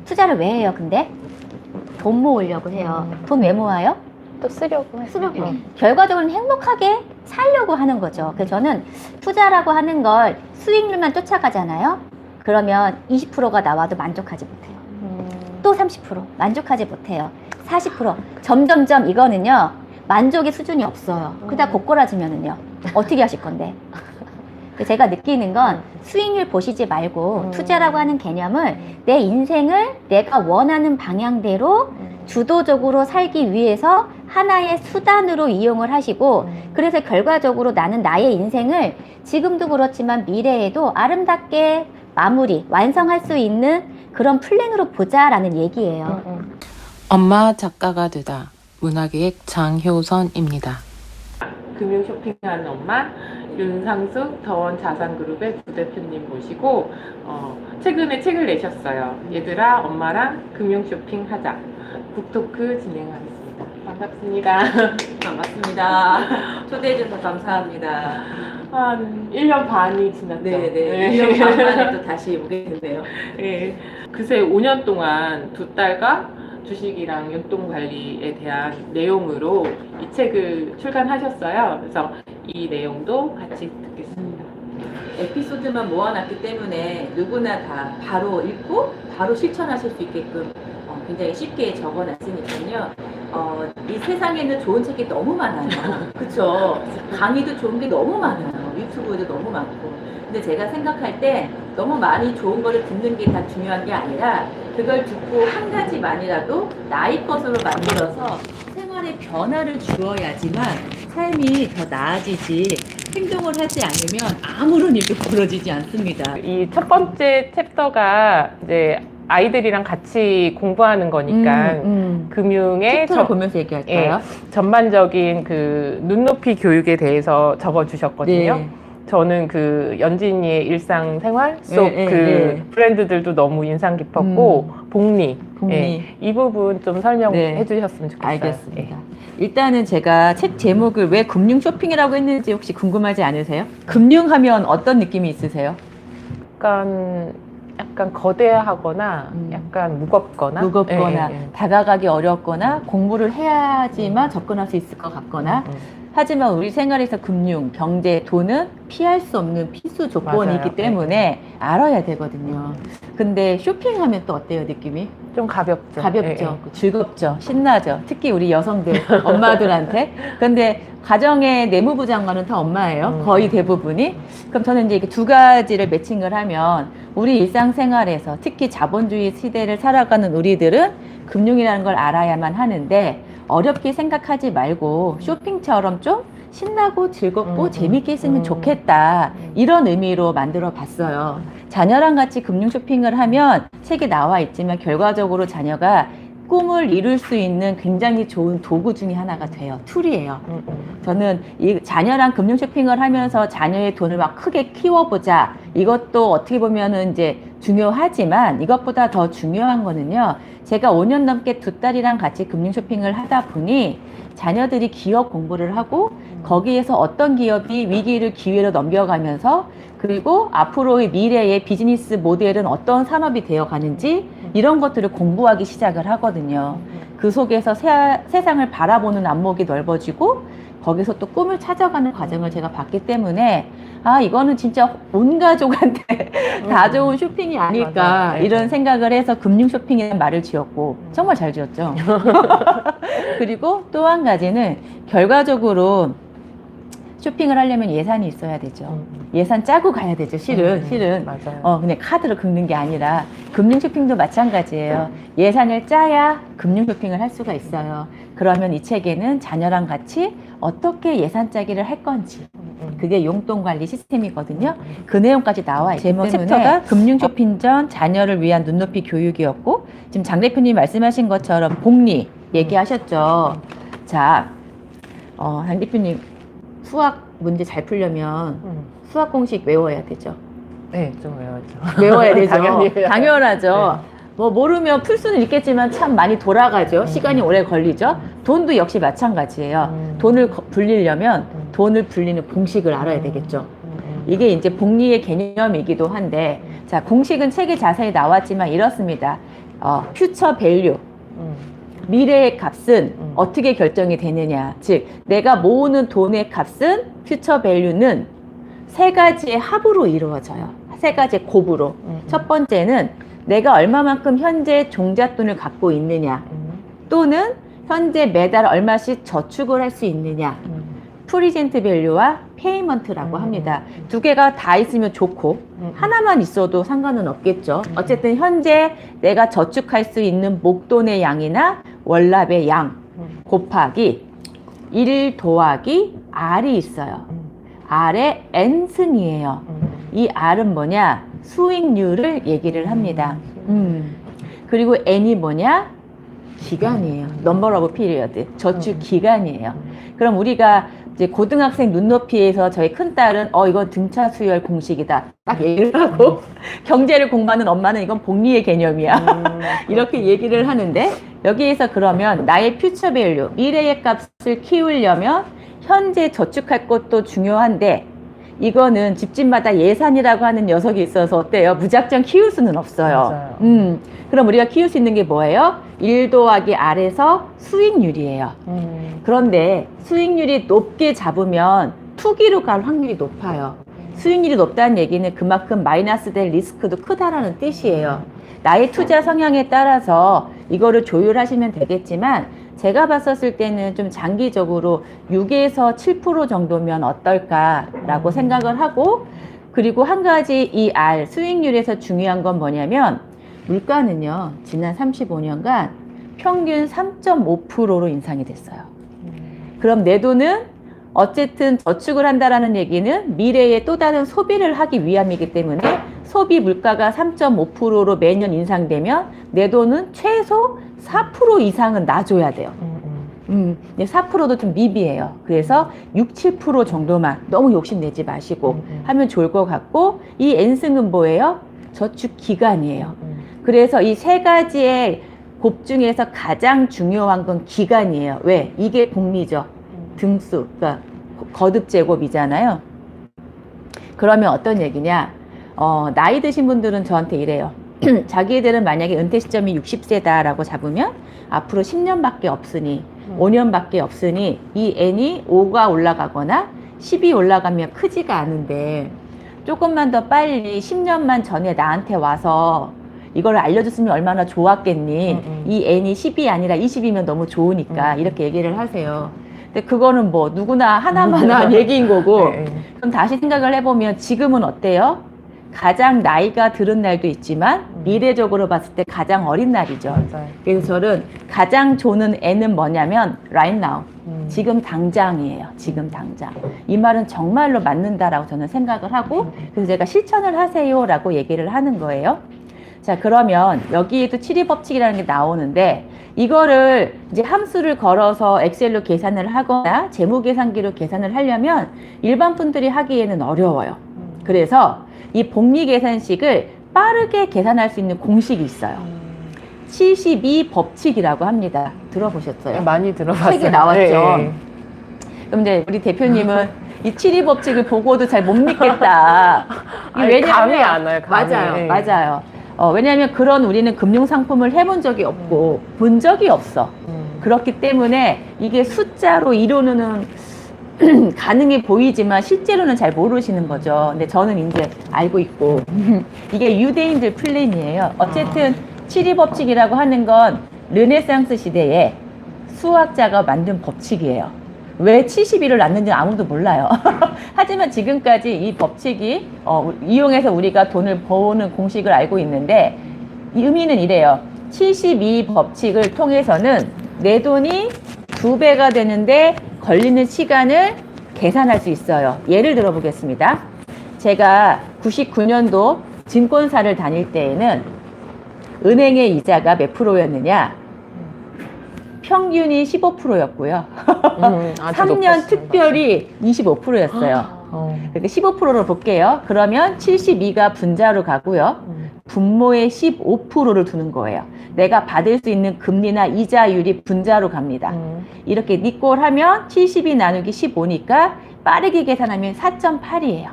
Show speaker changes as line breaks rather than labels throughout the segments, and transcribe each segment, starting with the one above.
투자를 왜 해요, 근데? 돈 모으려고 해요. 돈 왜 모아요?
또 쓰려고 해요.
쓰려고. 결과적으로는 행복하게 살려고 하는 거죠. 그래서 저는 투자라고 하는 걸 수익률만 쫓아가잖아요. 그러면 20%가 나와도 만족하지 못해요. 또 30% 만족하지 못해요. 40% 점점점 이거는요 만족의 수준이 없어요. 그러다 고꾸라지면은요 어떻게 하실 건데? 제가 느끼는 건 수익률 보시지 말고 투자라고 하는 개념을 내 인생을 내가 원하는 방향대로 주도적으로 살기 위해서 하나의 수단으로 이용을 하시고, 그래서 결과적으로 나는 나의 인생을 지금도 그렇지만 미래에도 아름답게 마무리, 완성할 수 있는 그런 플랜으로 보자라는 얘기예요.
엄마 작가가 되다. 문화기획 장효선입니다.
금융 쇼핑하는 엄마 윤상숙 더원 자산그룹의 부대표님 모시고 최근에 책을 내셨어요. 얘들아 엄마랑 금융 쇼핑하자. 북토크 진행하겠습니다. 반갑습니다.
반갑습니다. 초대해 주셔서 감사합니다.
한 1년 반이 지났죠.
네네. 1년 반 만에 또 다시 오게 됐네요.
네. 그새 5년 동안 두 딸과 주식이랑 용돈 관리에 대한 내용으로 이 책을 출간하셨어요. 그래서 이 내용도 같이 듣겠습니다.
에피소드만 모아놨기 때문에 누구나 다 바로 읽고 바로 실천하실 수 있게끔 굉장히 쉽게 적어놨으니까요. 이 세상에는 좋은 책이 너무 많아요. 그쵸? 강의도 좋은 게 너무 많아요. 유튜브도 너무 많고. 근데 제가 생각할 때 너무 많이 좋은 거를 듣는 게 다 중요한 게 아니라 그걸 듣고 한 가지만이라도 나의 것으로 만들어서 생활에 변화를 주어야지만 삶이 더 나아지지, 행동을 하지 않으면 아무런 일도 벌어지지 않습니다.
이 첫 번째 챕터가 이제 아이들이랑 같이 공부하는 거니까 금융의
챕터를 보면서 얘기할까요?
전반적인 그 눈높이 교육에 대해서 적어주셨거든요.
네.
저는 그 연진이의 일상생활 속
네,
그
네.
브랜드들도 너무 인상 깊었고 복리,
복리.
이 부분 좀 설명해
네.
주셨으면 좋겠어요.
알겠습니다. 일단은 제가 책 제목을 왜 금융 쇼핑이라고 했는지 혹시 궁금하지 않으세요? 금융하면 어떤 느낌이 있으세요?
약간 거대하거나 약간 무겁거나
무겁거나 다가가기 어렵거나 공부를 해야지만 접근할 수 있을 것 같거나 하지만 우리 생활에서 금융, 경제, 돈은 피할 수 없는 필수 조건이기
맞아요.
때문에 알아야 되거든요. 근데 쇼핑하면 또 어때요, 느낌이?
좀 가볍죠.
가볍죠. 즐겁죠. 신나죠. 특히 우리 여성들, 엄마들한테. 근데 가정의 내무부 장관은 다 엄마예요. 거의 대부분이. 그럼 저는 이제 이렇게 두 가지를 매칭을 하면 우리 일상생활에서 특히 자본주의 시대를 살아가는 우리들은 금융이라는 걸 알아야만 하는데 어렵게 생각하지 말고 쇼핑처럼 좀 신나고 즐겁고 재밌게 했으면 좋겠다, 이런 의미로 만들어 봤어요. 자녀랑 같이 금융 쇼핑을 하면 책에 나와 있지만 결과적으로 자녀가 꿈을 이룰 수 있는 굉장히 좋은 도구 중에 하나가 돼요. 툴이에요. 저는 이 자녀랑 금융 쇼핑을 하면서 자녀의 돈을 막 크게 키워보자, 이것도 어떻게 보면은 이제 중요하지만 이것보다 더 중요한 거는요, 제가 5년 넘게 두 딸이랑 같이 금융 쇼핑을 하다 보니 자녀들이 기업 공부를 하고 거기에서 어떤 기업이 위기를 기회로 넘겨가면서 그리고 앞으로의 미래의 비즈니스 모델은 어떤 산업이 되어 가는지 이런 것들을 공부하기 시작을 하거든요. 그 속에서 세상을 바라보는 안목이 넓어지고 거기서 또 꿈을 찾아가는 과정을 제가 봤기 때문에 이거는 진짜 온 가족한테 다 좋은 쇼핑이 아닐까,
맞아요.
이런 생각을 해서 금융 쇼핑이라는 말을 지었고 정말 잘 지었죠. 그리고 또 한 가지는 결과적으로 쇼핑을 하려면 예산이 있어야 되죠. 예산 짜고 가야 되죠. 실은.
맞아요.
그냥 카드로 긁는 게 아니라 금융 쇼핑도 마찬가지예요. 예산을 짜야 금융 쇼핑을 할 수가 있어요. 그러면 이 책에는 자녀랑 같이 어떻게 예산 짜기를 할 건지, 그게 용돈 관리 시스템이거든요. 그 내용까지 나와 있기 때문에 챕터가 금융 쇼핑 전 자녀를 위한 눈높이 교육이었고, 지금 장 대표님 말씀하신 것처럼 복리 얘기하셨죠. 자, 장 대표님 수학 문제 잘 풀려면 수학 공식 외워야 되죠.
네, 좀 외웠죠.
외워야 되죠.
당연히 외워요.
당연하죠. 뭐 모르면 풀 수는 있겠지만 참 많이 돌아가죠. 시간이 오래 걸리죠. 돈도 역시 마찬가지예요. 돈을 불리려면 돈을 불리는 공식을 알아야 되겠죠. 이게 이제 복리의 개념이기도 한데, 자, 공식은 책에 자세히 나왔지만 이렇습니다. 퓨처 밸류, 미래의 값은 어떻게 결정이 되느냐. 즉, 내가 모으는 돈의 값은 퓨처 밸류는 세 가지의 합으로 이루어져요. 세 가지의 곱으로. 첫 번째는 내가 얼마만큼 현재 종잣돈을 갖고 있느냐. 또는 현재 매달 얼마씩 저축을 할 수 있느냐. 프리젠트 밸류와 페이먼트라고 합니다. 두 개가 다 있으면 좋고 하나만 있어도 상관은 없겠죠. 어쨌든 현재 내가 저축할 수 있는 목돈의 양이나 월납의 양 곱하기 1 더하기 R이 있어요. R의 N승이에요. 이 R은 뭐냐? 수익률을 얘기를 합니다. 그리고 N이 뭐냐? 기간이에요. Number of Period. 저축 기간이에요. 그럼 우리가 이제 고등학생 눈높이에서 저희 큰딸은 이건 등차 수열 공식이다. 딱 얘기를 하고 경제를 공부하는 엄마는 이건 복리의 개념이야. 이렇게 얘기를 하는데 여기에서 그러면 나의 퓨처 밸류, 미래의 값을 키우려면 현재 저축할 것도 중요한데 이거는 집집마다 예산이라고 하는 녀석이 있어서 어때요? 무작정 키울 수는 없어요. 그럼 우리가 키울 수 있는 게 뭐예요? 1 더하기 R에서 수익률이에요. 그런데 수익률이 높게 잡으면 투기로 갈 확률이 높아요. 수익률이 높다는 얘기는 그만큼 마이너스 될 리스크도 크다라는 뜻이에요. 나의 투자 성향에 따라서 이거를 조율하시면 되겠지만 제가 봤었을 때는 좀 장기적으로 6에서 7% 정도면 어떨까라고 생각을 하고, 그리고 한 가지 이 R 수익률에서 중요한 건 뭐냐면 물가는요 지난 35년간 평균 3.5%로 인상이 됐어요. 그럼 내 돈은 어쨌든 저축을 한다라는 얘기는 미래에 또 다른 소비를 하기 위함이기 때문에 소비 물가가 3.5%로 매년 인상되면 내 돈은 최소 4% 이상은 놔줘야 돼요. 4%도 좀 미비해요. 그래서 6, 7% 정도만 너무 욕심내지 마시고 하면 좋을 것 같고, 이 N승은 뭐예요? 저축 기간이에요. 그래서 이 세 가지의 곱 중에서 가장 중요한 건 기간이에요. 왜? 이게 복리죠. 등수, 그러니까 거듭 제곱이잖아요. 그러면 어떤 얘기냐? 나이 드신 분들은 저한테 이래요. 자기들은 만약에 은퇴 시점이 60세다라고 잡으면 앞으로 10년밖에 없으니 5년밖에 없으니 이 N이 5가 올라가거나 10이 올라가면 크지가 않은데 조금만 더 빨리 10년만 전에 나한테 와서 이걸 알려줬으면 얼마나 좋았겠니. 이 N이 10이 아니라 20이면 너무 좋으니까 이렇게 얘기를 하세요. 근데 그거는 뭐 누구나 하나마나 얘기인 거고. 그럼 다시 생각을 해보면 지금은 어때요? 가장 나이가 들은 날도 있지만 미래적으로 봤을 때 가장 어린 날이죠.
맞아요.
그래서 저는 가장 좋은 N은 뭐냐면 right now. 지금 당장이에요. 지금 당장. 이 말은 정말로 맞는다라고 저는 생각을 하고, 그래서 제가 실천을 하세요라고 얘기를 하는 거예요. 자, 그러면 여기에도 7위 법칙이라는 게 나오는데 이거를 이제 함수를 걸어서 엑셀로 계산을 하거나 재무계산기로 계산을 하려면 일반 분들이 하기에는 어려워요. 그래서 이 복리 계산식을 빠르게 계산할 수 있는 공식이 있어요. 72 법칙이라고 합니다. 들어보셨어요?
많이 들어봤어요.
책에 나왔죠.
네.
그럼 이제 우리 대표님은 이 7위 법칙을 보고도 잘 못 믿겠다.
아니, 감이 안 와요. 감이.
맞아요.
네.
맞아요. 왜냐하면 그런 우리는 금융상품을 해본 적이 없고 본 적이 없어. 그렇기 때문에 이게 숫자로 이론은 가능해 보이지만 실제로는 잘 모르시는 거죠. 근데 저는 이제 알고 있고 이게 유대인들 플랜이에요. 어쨌든 7위 법칙이라고 하는 건 르네상스 시대에 수학자가 만든 법칙이에요. 왜 72를 낳는지 아무도 몰라요. 하지만 지금까지 이 법칙이 이용해서 우리가 돈을 버는 공식을 알고 있는데, 이 의미는 이래요. 72 법칙을 통해서는 내 돈이 2배가 되는데 걸리는 시간을 계산할 수 있어요. 예를 들어 보겠습니다. 제가 99년도 증권사를 다닐 때에는 은행의 이자가 몇 프로였느냐? 평균이 15%였고요. 3년 특별히 25%였어요. 그러니까 15%로 볼게요. 그러면 72가 분자로 가고요. 분모의 15%를 두는 거예요. 내가 받을 수 있는 금리나 이자율이 분자로 갑니다. 이렇게 니꼴 하면 72 나누기 15니까 빠르게 계산하면 4.8이에요.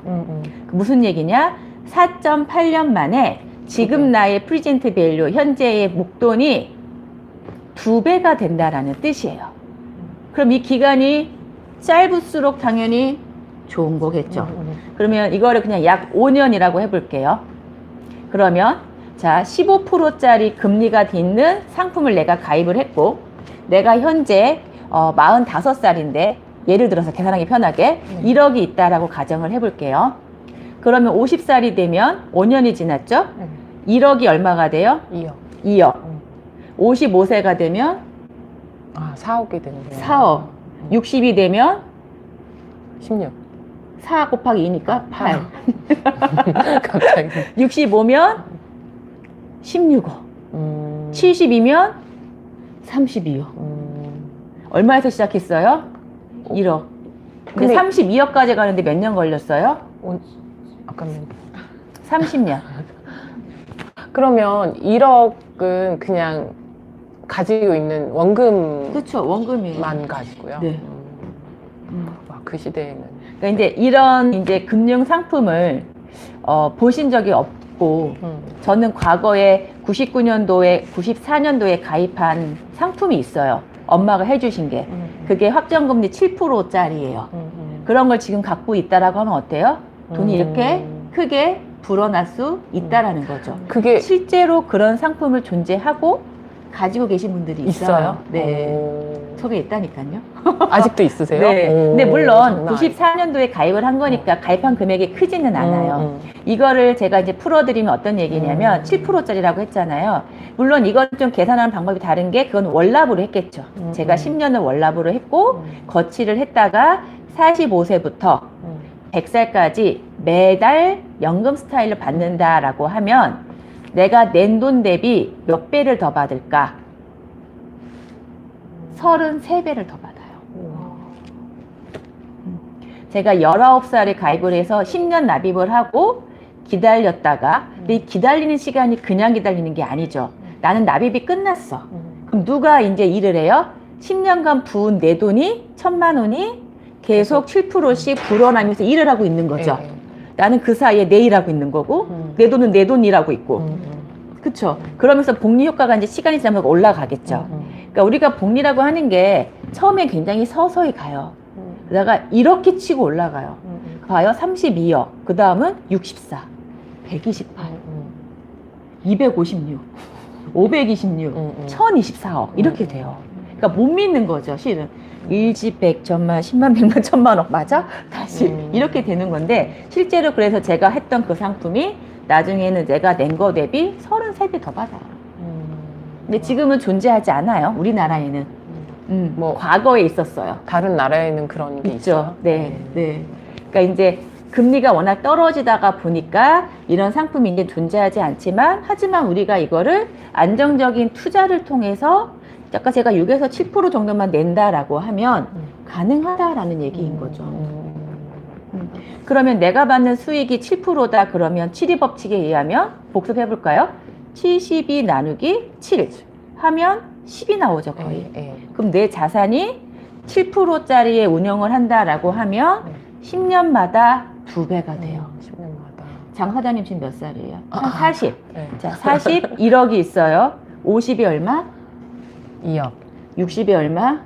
무슨 얘기냐? 4.8년 만에 지금 나의 프리젠트 밸류, 현재의 목돈이 2배가 된다라는 뜻이에요. 그럼 이 기간이 짧을수록 당연히 좋은 거겠죠. 그러면 이거를 그냥 약 5년이라고 해볼게요. 그러면 자 15%짜리 금리가 있는 상품을 내가 가입을 했고 내가 현재 45살인데 예를 들어서 계산하기 편하게 1억이 있다라고 가정을 해볼게요. 그러면 50살이 되면 5년이 지났죠? 1억이 얼마가 돼요?
2억.
2억. 55세가 되면
4억이 되는 거예요.
4억. 60이 되면
16.
4 곱하기 2니까 8.
갑자기.
65면 16억. 70이면 32억. 얼마에서 시작했어요? 1억. 근데
근데
32억까지 가는데 몇 년 걸렸어요?
아까는
30년.
그러면 1억은 그냥 가지고 있는 원금만
그렇죠. 원금이에요.
가지고요.
네.
와, 그 시대에는.
그러니까 이제 이런 이제 금융 상품을 보신 적이 없고 저는 과거에 99년도에 94년도에 가입한 상품이 있어요. 엄마가 해주신 게 그게 확정금리 7%짜리예요. 그런 걸 지금 갖고 있다라고 하면 어때요? 돈이 이렇게 크게 불어날 수 있다라는 거죠.
그게
실제로 그런 상품을 존재하고 가지고 계신 분들이 있어요. 네.
오.
속에 있다니까요.
아직도 있으세요?
네.
오,
근데 물론
장난
94년도에 가입을 한 거니까 가입한 금액이 크지는 않아요. 이거를 제가 이제 풀어드리면 어떤 얘기냐면 7%짜리라고 했잖아요. 물론 이건 좀 계산하는 방법이 다른 게 그건 월납으로 했겠죠. 제가 10년을 월납으로 했고 거치를 했다가 45세부터 100살까지 매달 연금 스타일을 받는다라고 하면 내가 낸 돈 대비 몇 배를 더 받을까? 33배를 더 받아요. 제가 19살에 가입을 해서 10년 납입을 하고 기다렸다가 근데 이 기다리는 시간이 그냥 기다리는 게 아니죠. 나는 납입이 끝났어. 그럼 누가 이제 일을 해요? 10년간 부은 내 돈이 1,000만 원이 계속 7%씩 불어나면서 일을 하고 있는 거죠. 나는 그 사이에 내 일하고 있는 거고 내 돈은 내 돈 일하고 있고 그쵸? 그러면서 복리 효과가 이제 시간이 지나면 올라가겠죠. 그러니까 우리가 복리라고 하는 게 처음에 굉장히 서서히 가요. 그러다가 이렇게 치고 올라가요. 봐요. 32억. 그 다음은 64, 128, 256, 526, 1024억. 이렇게 돼요. 그러니까 못 믿는 거죠, 실은. 일집 100, 천만, 10만, 100만, 1000만억. 맞아? 다시. 이렇게 되는 건데, 실제로 그래서 제가 했던 그 상품이 나중에는 내가 낸 거 대비 33배 더 받아요. 근데 지금은 존재하지 않아요. 우리나라에는.
뭐
과거에 있었어요.
다른 나라에는 그런 게
있죠.
있죠.
네, 네. 그러니까 이제 금리가 워낙 떨어지다가 보니까 이런 상품이 이제 존재하지 않지만, 하지만 우리가 이거를 안정적인 투자를 통해서 아까 제가 6에서 7% 정도만 낸다라고 하면 가능하다라는 얘기인 거죠. 그러면 내가 받는 수익이 7%다 그러면 7이 법칙에 의하면 복습해 볼까요? 72 나누기 7 하면 10이 나오죠, 거의. 그럼 내 자산이 7%짜리에 운영을 한다라고 하면 10년마다 2배가 돼요.
10년마다.
장 사장님 지금 몇 살이에요? 한 40.
네.
자, 40, 1억이 있어요. 50이 얼마?
2억,
60이 얼마?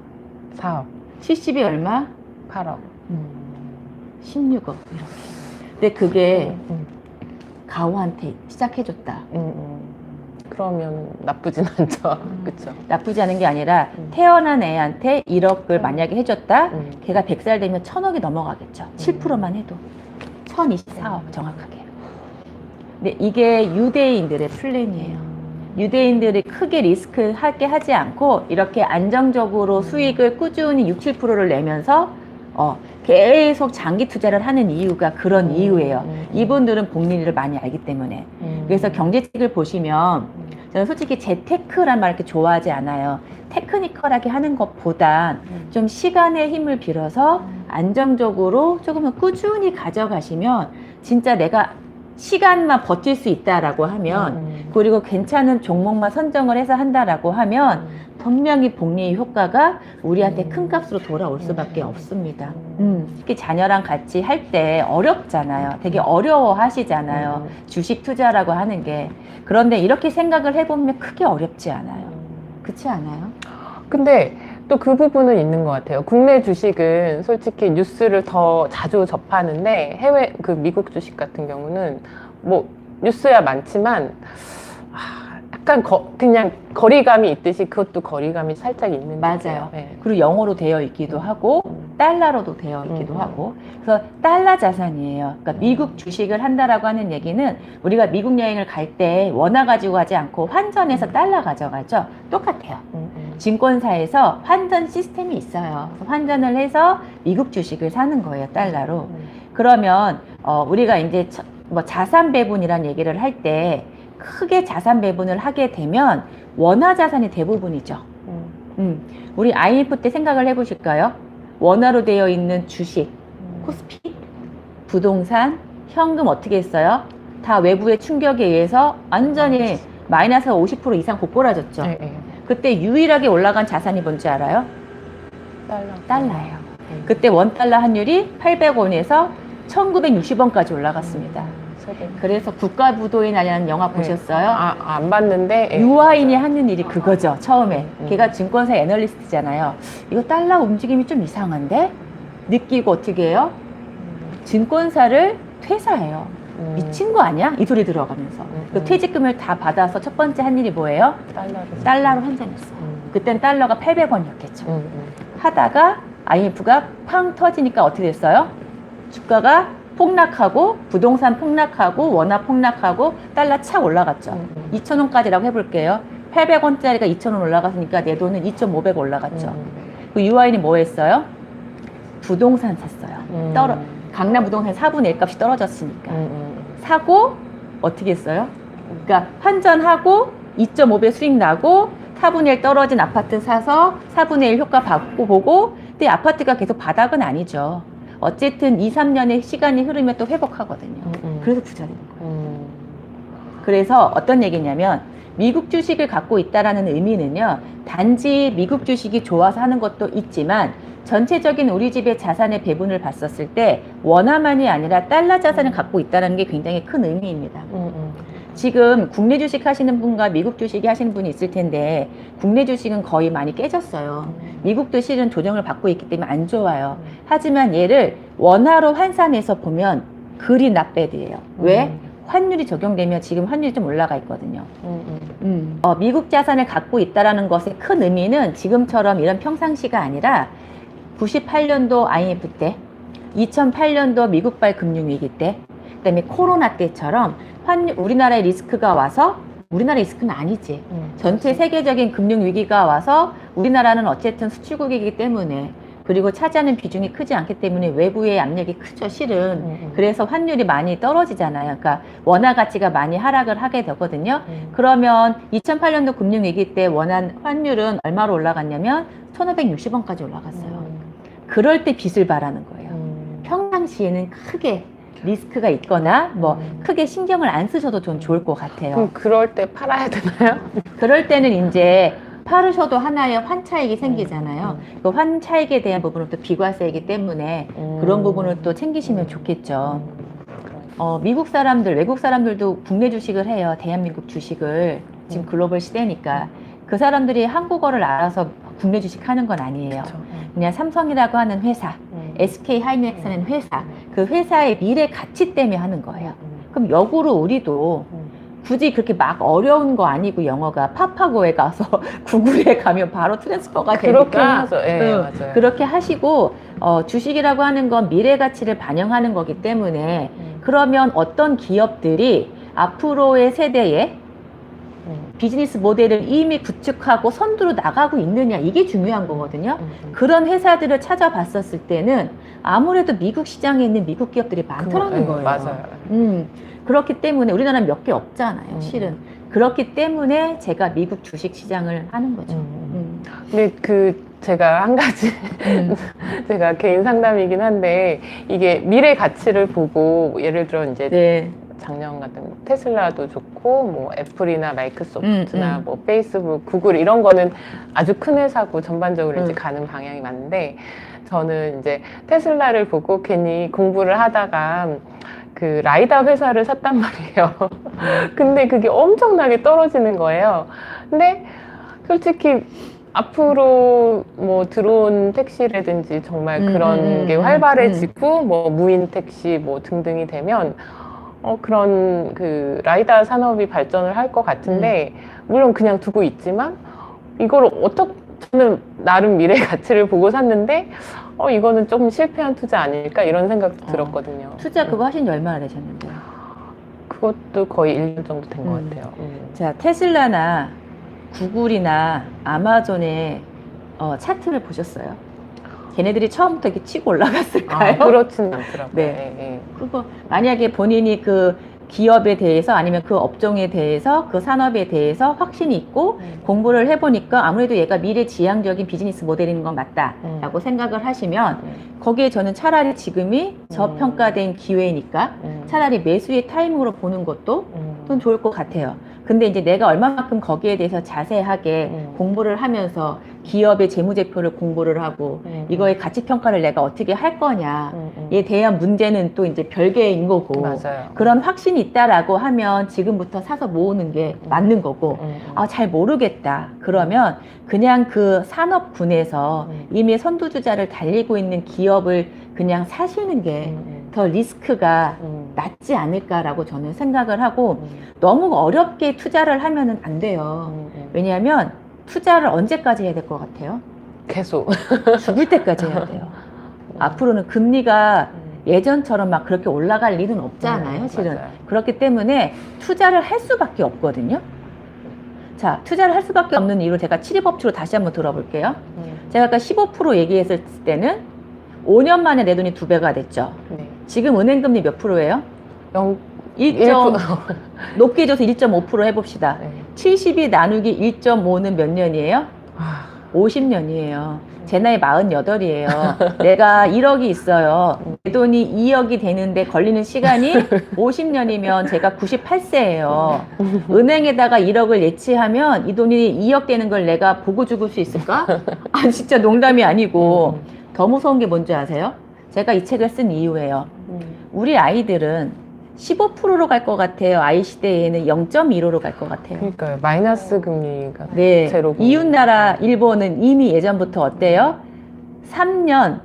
4억,
70이 얼마?
8억.
16억. 이렇게. 근데 그게 가오한테 시작해줬다.
그러면 나쁘진 않죠. 그쵸?
나쁘지 않은 게 아니라 태어난 애한테 1억을 만약에 해줬다. 걔가 100살 되면 1000억이 넘어가겠죠. 7%만 해도. 1024억 정확하게. 근데 이게 유대인들의 플랜이에요. 유대인들이 크게 리스크하게 하지 않고 이렇게 안정적으로 수익을 꾸준히 6, 7%를 내면서 계속 장기 투자를 하는 이유가 그런 이유예요. 이분들은 복리를 많이 알기 때문에. 그래서 경제책을 보시면 저는 솔직히 재테크란 말 이렇게 좋아하지 않아요. 테크니컬하게 하는 것보단 좀 시간의 힘을 빌어서 안정적으로 조금은 꾸준히 가져가시면 진짜 내가 시간만 버틸 수 있다라고 하면 그리고 괜찮은 종목만 선정을 해서 한다라고 하면 분명히 복리의 효과가 우리한테 큰 값으로 돌아올 수밖에 없습니다. 특히 자녀랑 같이 할 때 어렵잖아요. 되게 어려워하시잖아요. 주식 투자라고 하는 게. 그런데 이렇게 생각을 해보면 크게 어렵지 않아요. 그렇지 않아요?
근데 또 그 부분은 있는 것 같아요. 국내 주식은 솔직히 뉴스를 더 자주 접하는데 해외 그 미국 주식 같은 경우는 뭐 뉴스야 많지만 약간 그냥 거리감이 있듯이 그것도 거리감이 살짝 있는 것
맞아요.
같아요. 네.
그리고 영어로 되어 있기도 하고 달러로도 되어 있기도 하고 그래서 달러 자산이에요. 그러니까 미국 주식을 한다라고 하는 얘기는 우리가 미국 여행을 갈 때 원화 가지고 가지 않고 환전해서 달러 가져가죠. 똑같아요. 증권사에서 환전 시스템이 있어요. 그래서 환전을 해서 미국 주식을 사는 거예요. 달러로. 그러면 우리가 이제 뭐 자산 배분이란 얘기를 할 때 크게 자산 배분을 하게 되면 원화 자산이 대부분이죠. 우리 IMF 때 생각을 해보실까요? 원화로 되어 있는 주식, 코스피, 부동산, 현금 어떻게 했어요? 다 외부의 충격에 의해서 완전히 마이너스 50% 이상 고꾸라졌죠.
네, 네.
그때 유일하게 올라간 자산이 뭔지 알아요? 달러예요. 그때 원달러 환율이 800원에서 1960원까지 올라갔습니다. 그래서 국가부도인이라는 영화 보셨어요?
안 봤는데.
유아인이 하는 일이 그거죠. 처음에 걔가 증권사 애널리스트잖아요. 이거 달러 움직임이 좀 이상한데? 느끼고 어떻게 해요? 증권사를 퇴사해요. 미친 거 아니야? 이 소리 들어가면서 그 퇴직금을 다 받아서 첫 번째 한 일이 뭐예요? 달러로 환전했어요. 그땐 달러가 800원이었겠죠. 하다가 IMF가 팡 터지니까 어떻게 됐어요? 주가가 폭락하고 부동산 폭락하고 원화 폭락하고 달러 착 올라갔죠. 2,000원까지라고 해볼게요. 800원짜리가 2,000원 올라갔으니까 내 돈은 2,500원 올라갔죠. 그 유아인이 뭐 했어요? 부동산 샀어요. 강남 부동산 4분의 1 값이 떨어졌으니까. 사고 어떻게 했어요? 그러니까 환전하고 2.5배 수익 나고 4분의 1 떨어진 아파트 사서 4분의 1 효과 받고 보고 근데 아파트가 계속 바닥은 아니죠. 어쨌든 2, 3년의 시간이 흐르면 또 회복하거든요. 그래서 부자 되는 거예요. 그래서 어떤 얘기냐면 미국 주식을 갖고 있다라는 의미는요. 단지 미국 주식이 좋아서 하는 것도 있지만 전체적인 우리 집의 자산의 배분을 봤었을 때 원화만이 아니라 달러 자산을 갖고 있다는 게 굉장히 큰 의미입니다. 지금 국내 주식 하시는 분과 미국 주식 하시는 분이 있을 텐데 국내 주식은 거의 많이 깨졌어요. 미국도 실은 조정을 받고 있기 때문에 안 좋아요. 하지만 얘를 원화로 환산해서 보면 그리 not bad예요. 왜? 환율이 적용되면 지금 환율이 좀 올라가 있거든요. 미국 자산을 갖고 있다는 것의 큰 의미는 지금처럼 이런 평상시가 아니라 98년도 IMF 때, 2008년도 미국발 금융위기 때, 그다음에 코로나 때처럼 우리나라의 리스크가 와서 우리나라 리스크는 아니지. 전체 세계적인 금융위기가 와서 우리나라는 어쨌든 수출국이기 때문에 그리고 차지하는 비중이 크지 않기 때문에 외부의 압력이 크죠, 실은. 그래서 환율이 많이 떨어지잖아요. 그러니까 원화 가치가 많이 하락을 하게 되거든요. 그러면 2008년도 금융위기 때 환율은 얼마로 올라갔냐면 1,560원까지 올라갔어요. 그럴 때 빚을 바라는 거예요. 평상시에는 크게 리스크가 있거나 뭐 크게 신경을 안 쓰셔도 좀 좋을 것 같아요.
그럼 그럴 때 팔아야 되나요?
그럴 때는 이제 팔으셔도 하나의 환차익이 생기잖아요. 그 환차익에 대한 부분은 또 비과세이기 때문에 그런 부분을 또 챙기시면 좋겠죠. 미국 사람들, 외국 사람들도 국내 주식을 해요. 대한민국 주식을. 지금 글로벌 시대니까. 그 사람들이 한국어를 알아서 국내 주식 하는 건 아니에요. 그냥 삼성이라고 하는 회사, SK 하이닉스라는 회사, 그 회사의 미래 가치 때문에 하는 거예요. 그럼 역으로 우리도 굳이 그렇게 막 어려운 거 아니고 영어가 파파고에 가서 구글에 가면 바로 트랜스퍼가
그렇게
되니까
하죠. 네, 맞아요.
그렇게 하시고 주식이라고 하는 건 미래 가치를 반영하는 거기 때문에 그러면 어떤 기업들이 앞으로의 세대에 비즈니스 모델을 이미 구축하고 선두로 나가고 있느냐 이게 중요한 거거든요. 그런 회사들을 찾아봤었을 때는 아무래도 미국 시장에 있는 미국 기업들이 많더라는 거예요.
맞아요.
그렇기 때문에 우리나라는 몇 개 없잖아요, 실은. 그렇기 때문에 제가 미국 주식 시장을 하는 거죠.
근데 제가 한 가지 제가 개인 상담이긴 한데 이게 미래 가치를 보고 예를 들어 이제
네.
작년 같은 테슬라도 좋고 뭐 애플이나 마이크로소프트나
음.
뭐 페이스북, 구글 이런 거는 아주 큰 회사고 전반적으로 이제
음.
가는 방향이 맞는데 저는 이제 테슬라를 보고 괜히 공부를 하다가 그 라이다 회사를 샀단 말이에요. 근데 그게 엄청나게 떨어지는 거예요. 근데 솔직히 앞으로 뭐 드론 택시라든지 정말 그런 게 활발해지고 뭐 무인 택시 뭐 등등이 되면 그런 그 라이다 산업이 발전을 할 것 같은데 물론 그냥 두고 있지만 이걸 어떻게 저는 나름 미래 가치를 보고 샀는데 이거는 조금 실패한 투자 아닐까 이런 생각도 들었거든요.
투자 그거 하신 지 얼마나 되셨는데요?
그것도 거의 1년 정도 된 것 같아요.
자, 테슬라나 구글이나 아마존의 차트를 보셨어요? 걔네들이 처음부터 이렇게 치고 올라갔을까요?
그렇진 않더라고요.
네.
예, 예.
그거 만약에 본인이 그 기업에 대해서 아니면 그 업종에 대해서 그 산업에 대해서 확신이 있고 공부를 해보니까 아무래도 얘가 미래지향적인 비즈니스 모델인 건 맞다라고 생각을 하시면 거기에 저는 차라리 지금이 저평가된 기회니까 차라리 매수의 타이밍으로 보는 것도 좀 좋을 것 같아요. 근데 이제 내가 얼마만큼 거기에 대해서 자세하게 공부를 하면서 기업의 재무제표를 공부를 하고 이거의 가치 평가를 내가 어떻게 할 거냐에 대한 문제는 또 이제 별개인 거고
맞아요.
그런 확신이 있다라고 하면 지금부터 사서 모으는 게 맞는 거고 잘 모르겠다 그러면 그냥 그 산업군에서 이미 선두주자를 달리고 있는 기업을 그냥 사시는 게 더 리스크가 낮지 않을까라고 저는 생각을 하고 너무 어렵게 투자를 하면은 안 돼요. 왜냐하면 투자를 언제까지 해야 될 것 같아요?
계속.
죽을 때까지 해야 돼요. 앞으로는 금리가 예전처럼 막 그렇게 올라갈 일은 없잖아요, 실은.
맞아요.
그렇기 때문에 투자를 할 수밖에 없거든요. 자, 투자를 할 수밖에 없는 이유를 제가 7위법칙으로 다시 한번 들어볼게요. 제가 아까 15% 얘기했을 때는 5년 만에 내 돈이 2배가 됐죠.
네.
지금 은행금리 몇 프로예요?
1%.
높게 줘서 1.5% 해봅시다.
네.
70이 나누기 1.5는 몇 년이에요? 50년이에요. 제 나이 48이에요. 내가 1억이 있어요. 내 돈이 2억이 되는데 걸리는 시간이 50년이면 제가 98세예요. 은행에다가 1억을 예치하면 이 돈이 2억 되는 걸 내가 보고 죽을 수 있을까? 아, 진짜 농담이 아니고 더 무서운 게 뭔지 아세요? 제가 이 책을 쓴 이유예요. 우리 아이들은 15%로 갈 것 같아요. 아이 시대에는 0.15로 갈 것 같아요.
그러니까요. 마이너스 금리가
네.
제로 금리.
이웃나라 일본은 이미 예전부터 어때요? 3년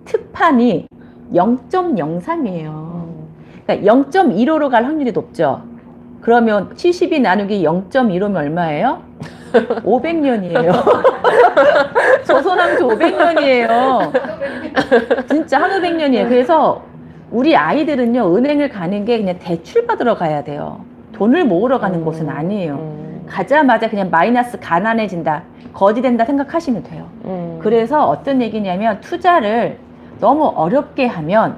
특판이 0.03이에요. 그러니까 0.15로 갈 확률이 높죠. 그러면 70이 나누기 0.15면 얼마예요? 500년이에요. 조선왕조 500년이에요. 진짜 한 500년이에요. 그래서 우리 아이들은요, 은행을 가는 게 그냥 대출 받으러 가야 돼요. 돈을 모으러 가는 곳은 아니에요. 가자마자 그냥 마이너스 가난해진다, 거지된다 생각하시면 돼요. 그래서 어떤 얘기냐면 투자를 너무 어렵게 하면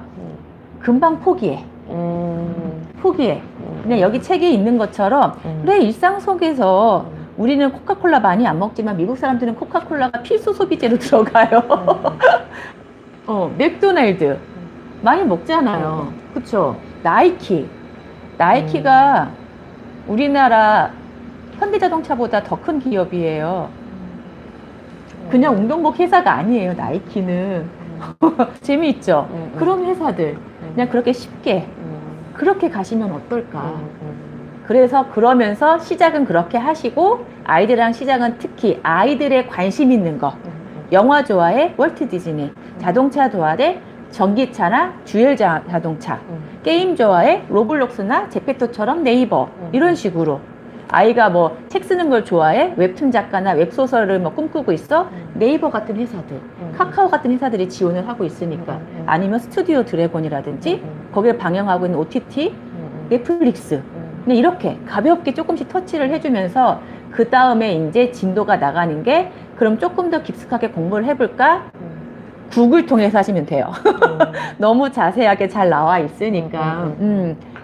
금방 포기해. 포기해. 그냥 여기 책에 있는 것처럼 그래, 일상 속에서 우리는 코카콜라 많이 안 먹지만 미국 사람들은 코카콜라가 필수 소비재로 들어가요. 맥도날드 많이 먹잖아요. 그쵸? 나이키가 우리나라 현대자동차보다 더 큰 기업이에요. 그냥 운동복 회사가 아니에요, 나이키는. 재미있죠? 그런 회사들 그냥 그렇게 쉽게 그렇게 가시면 어떨까? 그래서 그러면서 시작은 그렇게 하시고 아이들이랑 시작은 특히 아이들의 관심 있는 거, 영화 좋아해? 월트 디즈니, 자동차 좋아해? 전기차나 듀얼 자동차, 게임 좋아해? 로블록스나 제페토처럼 네이버, 이런 식으로. 아이가 뭐 책 쓰는 걸 좋아해? 웹툰 작가나 웹소설을 뭐 꿈꾸고 있어? 네이버 같은 회사들, 카카오 같은 회사들이 지원을 하고 있으니까. 아니면 스튜디오 드래곤이라든지 거기를 방영하고 있는 OTT, 넷플릭스. 그냥 이렇게 가볍게 조금씩 터치를 해주면서 그 다음에 이제 진도가 나가는 게 그럼 조금 더 깊숙하게 공부를 해볼까? 구글 통해서 하시면 돼요. 너무 자세하게 잘 나와 있으니까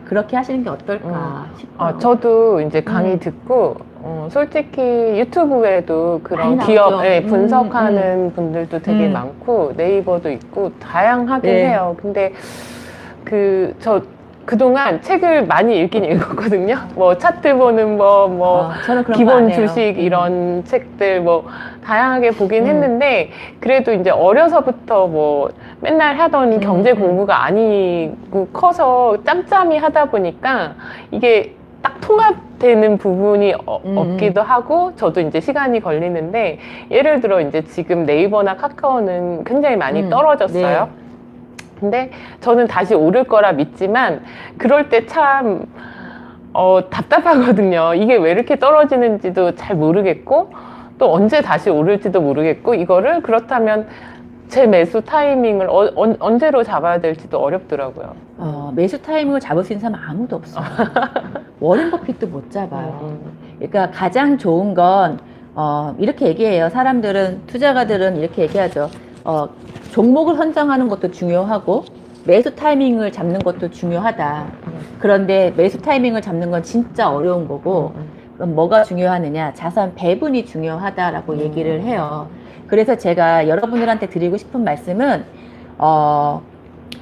그렇게 하시는 게 어떨까 싶어요.
저도 이제 강의 듣고 솔직히 유튜브에도 그런
많이
기업
나오죠.
분석하는 분들도 되게 많고 네이버도 있고 다양하긴
네.
해요. 근데 그동안 책을 많이 읽긴 읽었거든요. 뭐 차트 보는 법, 뭐
저는 그런 거안
기본
해요.
주식 이런 책들 뭐 다양하게 보긴
음.
했는데 그래도 이제 어려서부터 뭐 맨날 하던 경제 공부가 아니고 커서 짬짬이 하다 보니까 이게 딱 통합되는 부분이 없기도 하고 저도 이제 시간이 걸리는데 예를 들어 이제 지금 네이버나 카카오는 굉장히 많이 떨어졌어요.
네.
근데 저는 다시 오를 거라 믿지만 그럴 때 참 답답하거든요. 이게 왜 이렇게 떨어지는지도 잘 모르겠고 또 언제 다시 오를지도 모르겠고 이거를 그렇다면 제 매수 타이밍을 언제로 잡아야 될지도 어렵더라고요.
매수 타이밍을 잡을 수 있는 사람 아무도 없어요. 워렌 버핏도 못 잡아요. 그러니까 가장 좋은 건 이렇게 얘기해요. 사람들은, 투자가들은 이렇게 얘기하죠. 종목을 선정하는 것도 중요하고 매수 타이밍을 잡는 것도 중요하다. 그런데 매수 타이밍을 잡는 건 진짜 어려운 거고 그럼 뭐가 중요하느냐? 자산 배분이 중요하다라고 얘기를 해요. 그래서 제가 여러분들한테 드리고 싶은 말씀은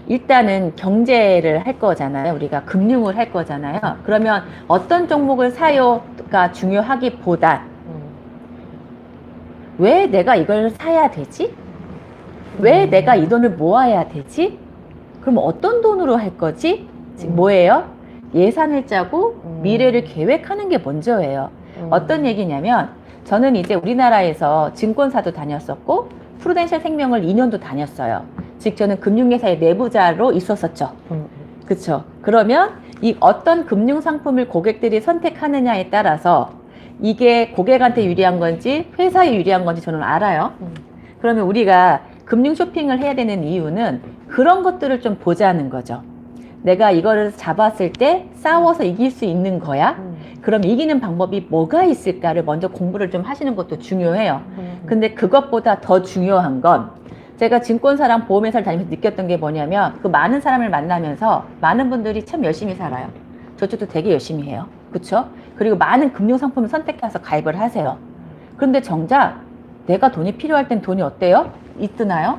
일단은 경제를 할 거잖아요. 우리가 금융을 할 거잖아요. 그러면 어떤 종목을 사요가 중요하기보다 왜 내가 이걸 사야 되지? 왜 내가 이 돈을 모아야 되지? 그럼 어떤 돈으로 할 거지? 지금 뭐예요? 예산을 짜고 미래를 계획하는 게 먼저예요. 어떤 얘기냐면 저는 이제 우리나라에서 증권사도 다녔었고 프루덴셜 생명을 2년도 다녔어요. 즉 저는 금융회사의 내부자로 있었었죠. 그렇죠. 그러면 이 어떤 금융 상품을 고객들이 선택하느냐에 따라서 이게 고객한테 유리한 건지 회사에 유리한 건지 저는 알아요. 그러면 우리가 금융 쇼핑을 해야 되는 이유는 그런 것들을 좀 보자는 거죠. 내가 이거를 잡았을 때 싸워서 이길 수 있는 거야? 그럼 이기는 방법이 뭐가 있을까를 먼저 공부를 좀 하시는 것도 중요해요. 근데 그것보다 더 중요한 건 제가 증권사랑 보험회사를 다니면서 느꼈던 게 뭐냐면 그 많은 사람을 만나면서 많은 분들이 참 열심히 살아요. 저쪽도 되게 열심히 해요. 그쵸? 그리고 많은 금융상품을 선택해서 가입을 하세요. 그런데 정작 내가 돈이 필요할 땐 돈이 어때요? 있드나요?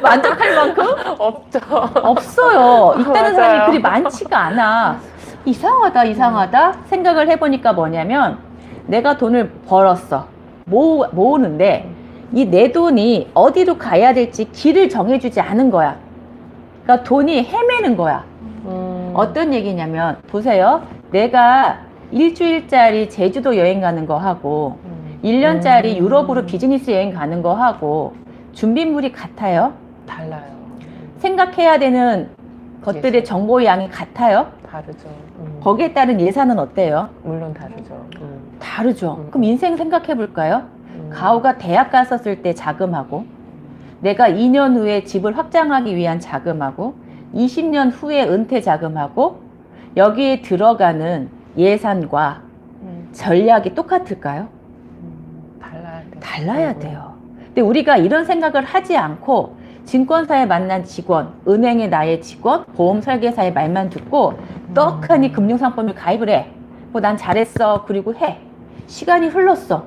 만족할 만큼?
없죠.
없어요. 있다는
맞아요.
사람이 그리 많지가 않아. 이상하다 생각을 해보니까 뭐냐면 내가 돈을 벌었어. 모으는데 이 내 돈이 어디로 가야 될지 길을 정해주지 않은 거야. 그러니까 돈이 헤매는 거야. 어떤 얘기냐면 보세요. 내가 일주일짜리 제주도 여행 가는 거 하고 1년짜리 유럽으로 비즈니스 여행 가는 거 하고 준비물이 같아요?
달라요.
생각해야 되는 것들의
예산.
정보의 양이 같아요?
다르죠.
거기에 따른 예산은 어때요?
물론 다르죠.
다르죠. 그럼 인생 생각해 볼까요? 가오가 대학 갔었을 때 자금하고 내가 2년 후에 집을 확장하기 위한 자금하고 20년 후에 은퇴 자금하고 여기에 들어가는 예산과 전략이 똑같을까요? 달라야 돼요. 근데 우리가 이런 생각을 하지 않고 증권사에 만난 직원, 은행에 나의 직원, 보험 설계사의 말만 듣고 떡하니 금융상품을 가입을 해. 뭐 난 잘했어. 그리고 해. 시간이 흘렀어.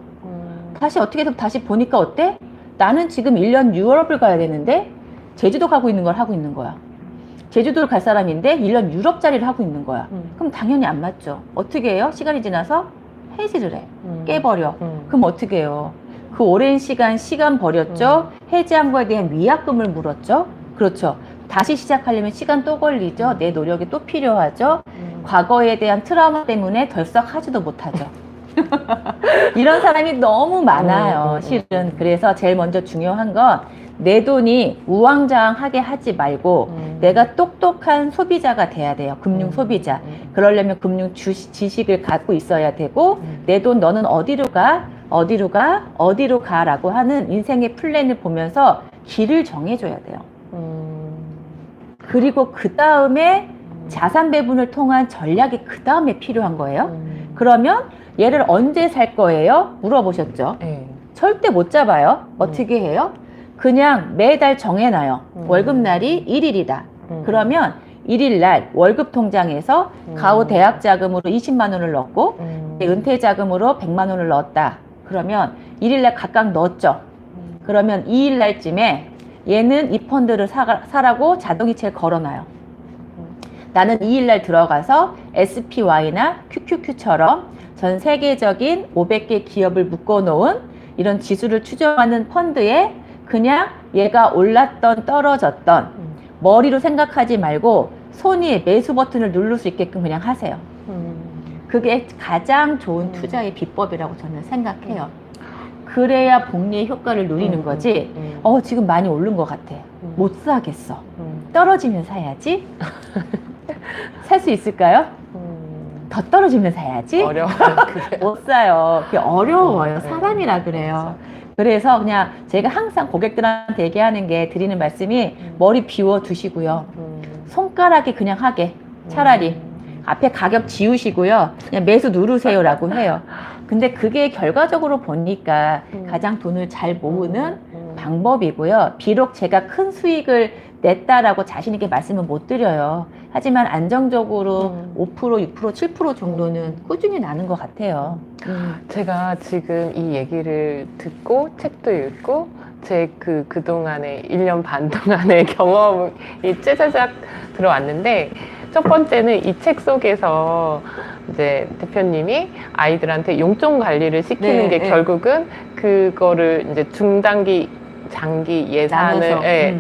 다시 어떻게 해서 다시 보니까 어때? 나는 지금 1년 유럽을 가야 되는데 제주도 가고 있는 걸 하고 있는 거야. 제주도를 갈 사람인데 1년 유럽짜리를 하고 있는 거야. 그럼 당연히 안 맞죠. 어떻게 해요? 시간이 지나서 해지를 해. 깨버려. 그럼 어떻게 해요? 그 오랜 시간 버렸죠? 해지한 거에 대한 위약금을 물었죠? 그렇죠. 다시 시작하려면 시간 또 걸리죠? 내 노력이 또 필요하죠? 과거에 대한 트라우마 때문에 덜썩하지도 못하죠. 이런 사람이 너무 많아요, 실은. 그래서 제일 먼저 중요한 건 내 돈이 우왕좌왕하게 하지 말고 내가 똑똑한 소비자가 돼야 돼요. 금융 소비자. 그러려면 금융 지식을 갖고 있어야 되고 내 돈 너는 어디로 가라고 하는 인생의 플랜을 보면서 길을 정해줘야 돼요. 그리고 그 다음에 자산 배분을 통한 전략이 그 다음에 필요한 거예요. 그러면 얘를 언제 살 거예요? 물어보셨죠?
네.
절대 못 잡아요. 어떻게 해요? 그냥 매달 정해놔요. 월급날이 1일이다. 그러면 1일날 월급 통장에서 가오 대학 자금으로 20만 원을 넣고 은퇴 자금으로 100만 원을 넣었다. 그러면 1일날 각각 넣었죠. 그러면 2일날쯤에 얘는 이 펀드를 사라고 자동이체를 걸어놔요. 나는 이 일날 들어가서 SPY나 QQQ처럼 전 세계적인 500개 기업을 묶어놓은 이런 지수를 추정하는 펀드에 그냥 얘가 올랐던 떨어졌던 머리로 생각하지 말고 손이 매수 버튼을 누를 수 있게끔 그냥 하세요. 그게 가장 좋은 투자의 비법이라고 저는 생각해요. 그래야 복리의 효과를 누리는 거지. 지금 많이 오른 것 같아. 못 사겠어. 떨어지면 사야지. 살 수 있을까요? 더 떨어지면 사야지.
어려워요. 그게.
못 사요. 그게 어려워요. 사람이라 그래요. 그래서 그냥 제가 항상 고객들한테 얘기하는 게 드리는 말씀이 머리 비워 두시고요. 손가락이 그냥 하게. 차라리. 앞에 가격 지우시고요. 그냥 매수 누르세요라고 해요. 근데 그게 결과적으로 보니까 가장 돈을 잘 모으는 방법이고요. 비록 제가 큰 수익을 냈다라고 자신 있게 말씀은 못 드려요. 하지만 안정적으로 5%, 6%, 7% 정도는 꾸준히 나는 것 같아요.
제가 지금 이 얘기를 듣고 책도 읽고 제 그동안의 1년 반 동안의 경험이 째자작 들어왔는데 첫 번째는 이 책 속에서 이제 대표님이 아이들한테 용돈 관리를 시키는 게 결국은 그거를 이제 중단기, 장기 예산을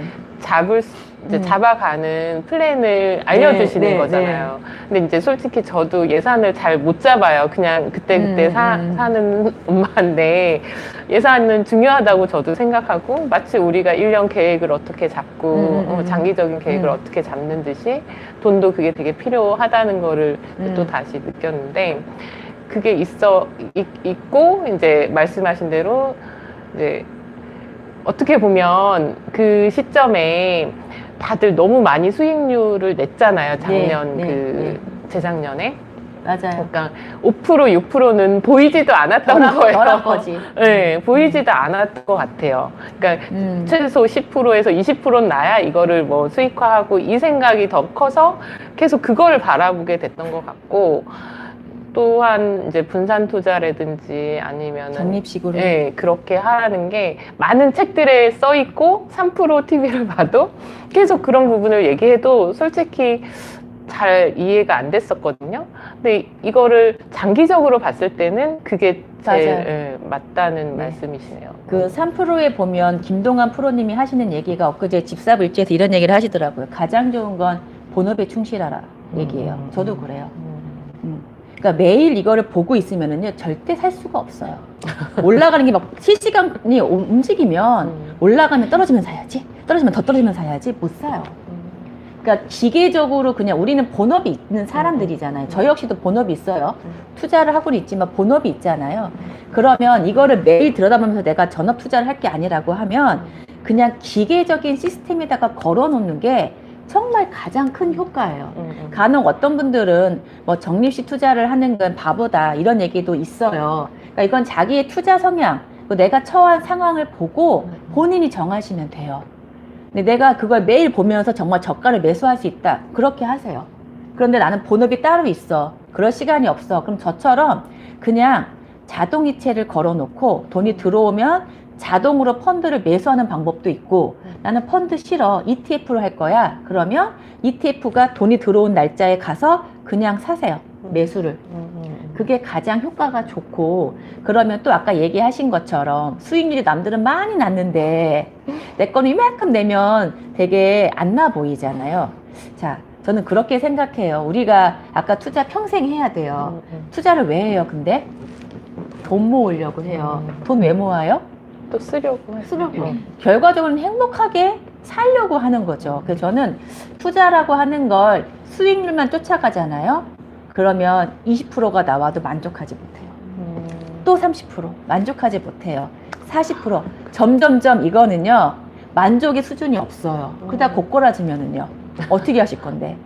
잡아가는 플랜을 알려주시는 거잖아요. 근데 이제 솔직히 저도 예산을 잘 못 잡아요. 그냥 그때그때 사는 엄마인데 예산은 중요하다고 저도 생각하고 마치 우리가 1년 계획을 어떻게 잡고 장기적인 계획을 어떻게 잡는 듯이 돈도 그게 되게 필요하다는 거를 또 다시 느꼈는데 그게 있고 이제 말씀하신 대로 이제 어떻게 보면 그 시점에 다들 너무 많이 수익률을 냈잖아요. 작년 재작년에.
맞아요.
그러니까 5%, 6%는 보이지도 않았던 거예요.
너란 거지.
네, 보이지도 않았던 것 같아요. 그러니까 최소 10%에서 20%는 나야 이거를 뭐 수익화하고 이 생각이 더 커서 계속 그걸 바라보게 됐던 것 같고 또한 이제 분산 투자라든지 아니면
적립식으로.
네, 그렇게 하라는 게 많은 책들에 써 있고 3% TV를 봐도 계속 그런 부분을 얘기해도 솔직히 잘 이해가 안 됐었거든요. 근데 이거를 장기적으로 봤을 때는 그게 제일 맞다는 말씀이시네요.
그 3%에 보면 김동완 프로님이 하시는 얘기가 엊그제 집사불지에서 이런 얘기를 하시더라고요. 가장 좋은 건 본업에 충실하라 얘기예요. 저도 그래요. 그러니까 매일 이거를 보고 있으면은요 절대 살 수가 없어요. 올라가는 게 막 실시간이 움직이면 올라가면 떨어지면 사야지, 떨어지면 더 떨어지면 사야지 못 사요. 그러니까 기계적으로 그냥 우리는 본업이 있는 사람들이잖아요. 저 역시도 본업이 있어요. 투자를 하고는 있지만 본업이 있잖아요. 그러면 이거를 매일 들여다보면서 내가 전업 투자를 할 게 아니라고 하면 그냥 기계적인 시스템에다가 걸어 놓는 게 정말 가장 큰 효과예요. 간혹 어떤 분들은 뭐 적립식 투자를 하는 건 바보다 이런 얘기도 있어요. 그러니까 이건 자기의 투자 성향, 내가 처한 상황을 보고 본인이 정하시면 돼요. 근데 내가 그걸 매일 보면서 정말 저가를 매수할 수 있다. 그렇게 하세요. 그런데 나는 본업이 따로 있어. 그럴 시간이 없어. 그럼 저처럼 그냥 자동이체를 걸어놓고 돈이 들어오면 자동으로 펀드를 매수하는 방법도 있고 나는 펀드 싫어. ETF로 할 거야. 그러면 ETF가 돈이 들어온 날짜에 가서 그냥 사세요. 매수를. 그게 가장 효과가 좋고 그러면 또 아까 얘기하신 것처럼 수익률이 남들은 많이 났는데 내 거는 이만큼 내면 되게 안 나 보이잖아요. 자, 저는 그렇게 생각해요. 우리가 아까 투자 평생 해야 돼요. 투자를 왜 해요? 근데 돈 모으려고 해요. 돈 왜 모아요?
또 쓰려고.
결과적으로는 행복하게 살려고 하는 거죠. 그래서 저는 투자라고 하는 걸 수익률만 쫓아가잖아요. 그러면 20%가 나와도 만족하지 못해요. 또 30% 만족하지 못해요. 40% 점점점 이거는요 만족의 수준이 없어요. 그러다 고꼬라지면은요 어떻게 하실 건데?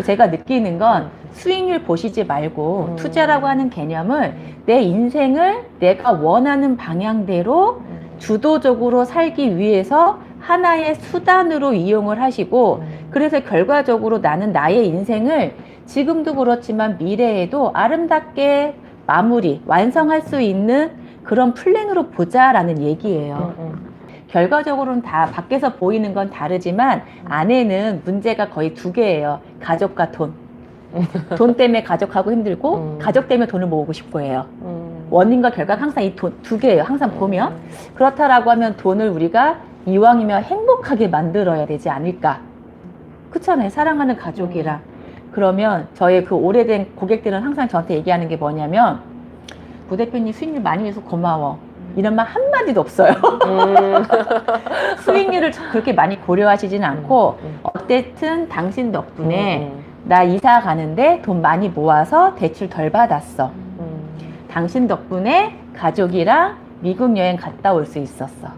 제가 느끼는 건 수익률 보시지 말고 투자라고 하는 개념을 내 인생을 내가 원하는 방향대로 주도적으로 살기 위해서 하나의 수단으로 이용을 하시고 그래서 결과적으로 나는 나의 인생을 지금도 그렇지만 미래에도 아름답게 마무리, 완성할 수 있는 그런 플랜으로 보자라는 얘기예요. 결과적으로는 다 밖에서 보이는 건 다르지만 안에는 문제가 거의 두 개예요. 가족과 돈. 돈 때문에 가족하고 힘들고 가족 때문에 돈을 모으고 싶고 해요. 원인과 결과가 항상 이 두 개예요. 항상 보면. 그렇다라고 하면 돈을 우리가 이왕이면 행복하게 만들어야 되지 않을까. 그렇잖아요. 사랑하는 가족이랑. 그러면 저의 그 오래된 고객들은 항상 저한테 얘기하는 게 뭐냐면 부대표님 수익률 많이 내서 고마워. 이런 말 한마디도 없어요. 수익률을 그렇게 많이 고려하시지는 않고 어쨌든 당신 덕분에 나 이사 가는데 돈 많이 모아서 대출 덜 받았어. 당신 덕분에 가족이랑 미국 여행 갔다 올 수 있었어.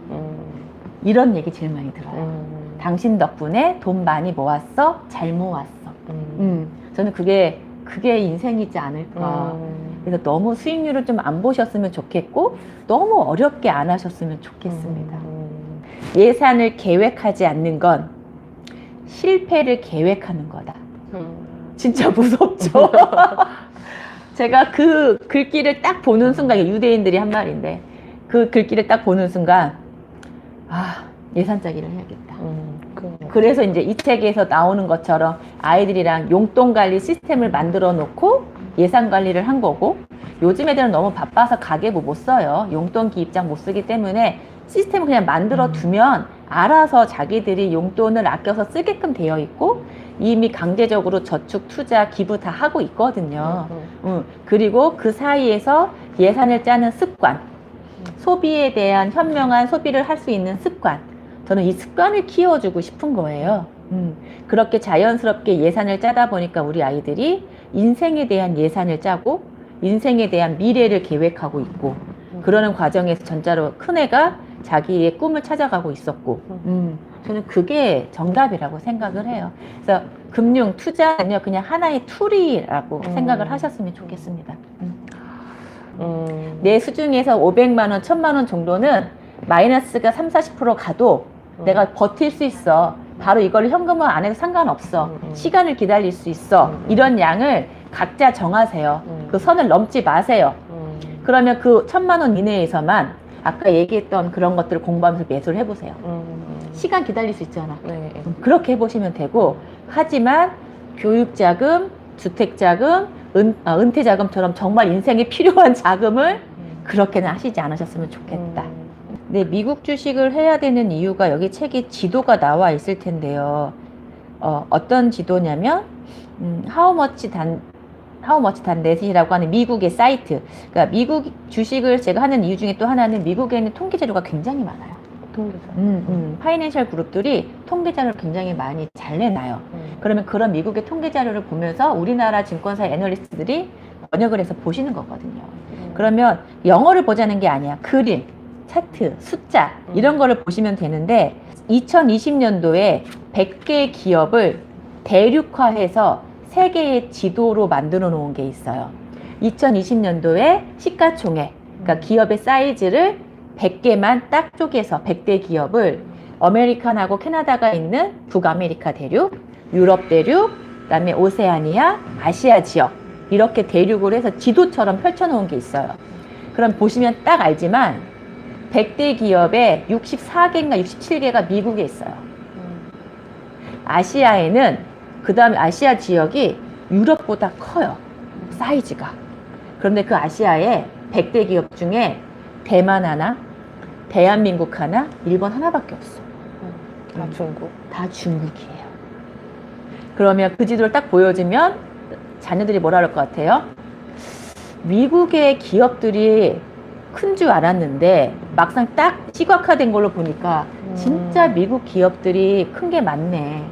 이런 얘기 제일 많이 들어요. 당신 덕분에 돈 많이 모았어. 잘 모았어. 저는 그게 인생이지 않을까. 그래서 너무 수익률을 좀 안 보셨으면 좋겠고 너무 어렵게 안 하셨으면 좋겠습니다. 예산을 계획하지 않는 건 실패를 계획하는 거다. 진짜 무섭죠? 제가 그 글귀를 딱 보는 순간, 유대인들이 한 말인데 그 글귀를 딱 보는 순간 예산 짜기를 해야겠다. 그래서 이제 이 책에서 나오는 것처럼 아이들이랑 용돈 관리 시스템을 만들어 놓고 예산 관리를 한 거고, 요즘 애들은 너무 바빠서 가계부 못 써요. 용돈 기입장 못 쓰기 때문에 시스템을 그냥 만들어 두면 알아서 자기들이 용돈을 아껴서 쓰게끔 되어 있고 이미 강제적으로 저축, 투자, 기부 다 하고 있거든요. 그리고 그 사이에서 예산을 짜는 습관, 소비에 대한 현명한 소비를 할 수 있는 습관, 저는 이 습관을 키워주고 싶은 거예요. 그렇게 자연스럽게 예산을 짜다 보니까 우리 아이들이 인생에 대한 예산을 짜고 인생에 대한 미래를 계획하고 있고 그러는 과정에서 전자로 큰애가 자기의 꿈을 찾아가고 있었고 저는 그게 정답이라고 생각을 해요. 그래서 금융, 투자는요 그냥 하나의 툴이라고 생각을 하셨으면 좋겠습니다. 내 수중에서 500만 원, 1000만 원 정도는 마이너스가 30-40% 가도 내가 버틸 수 있어. 바로 이걸 현금화 안 해도 상관없어. 시간을 기다릴 수 있어. 이런 양을 각자 정하세요. 그 선을 넘지 마세요. 그러면 그 1000만 원 이내에서만 아까 얘기했던 그런 것들을 공부하면서 매수를 해보세요. 시간 기다릴 수 있잖아.
네.
그렇게 해보시면 되고, 하지만 교육자금, 주택자금, 은퇴자금처럼 정말 인생에 필요한 자금을 그렇게는 하시지 않으셨으면 좋겠다. 네, 미국 주식을 해야 되는 이유가 여기 책에 지도가 나와 있을 텐데요. 어떤 지도냐면 How much than net이라고 하는 미국의 사이트. 그러니까 미국 주식을 제가 하는 이유 중에 또 하나는 미국에는 통계 자료가 굉장히 많아요. 파이낸셜 그룹들이 통계 자료를 굉장히 많이 잘 내놔요. 그러면 그런 미국의 통계 자료를 보면서 우리나라 증권사 애널리스트들이 번역을 해서 보시는 거거든요. 그러면 영어를 보자는 게 아니야. 그림, 차트, 숫자 이런 거를 보시면 되는데 2020년도에 100개 기업을 대륙화해서 세계의 지도로 만들어 놓은 게 있어요. 2020년도에 시가총액, 그러니까 기업의 사이즈를 100개만 딱 쪼개서 100대 기업을 아메리칸하고 캐나다가 있는 북아메리카 대륙, 유럽 대륙, 그다음에 오세아니아, 아시아 지역 이렇게 대륙으로 해서 지도처럼 펼쳐놓은 게 있어요. 그럼 보시면 딱 알지만 100대 기업에 64개인가 67개가 미국에 있어요. 아시아에는 그 다음에 아시아 지역이 유럽보다 커요. 사이즈가. 그런데 그 아시아에 100대 기업 중에 대만 하나, 대한민국 하나, 일본 하나밖에 없어.
다 중국.
다 중국이에요. 그러면 그 지도를 딱 보여주면 자녀들이 뭐라 그럴 것 같아요? 미국의 기업들이 큰 줄 알았는데 막상 딱 시각화된 걸로 보니까 진짜 미국 기업들이 큰 게 많네.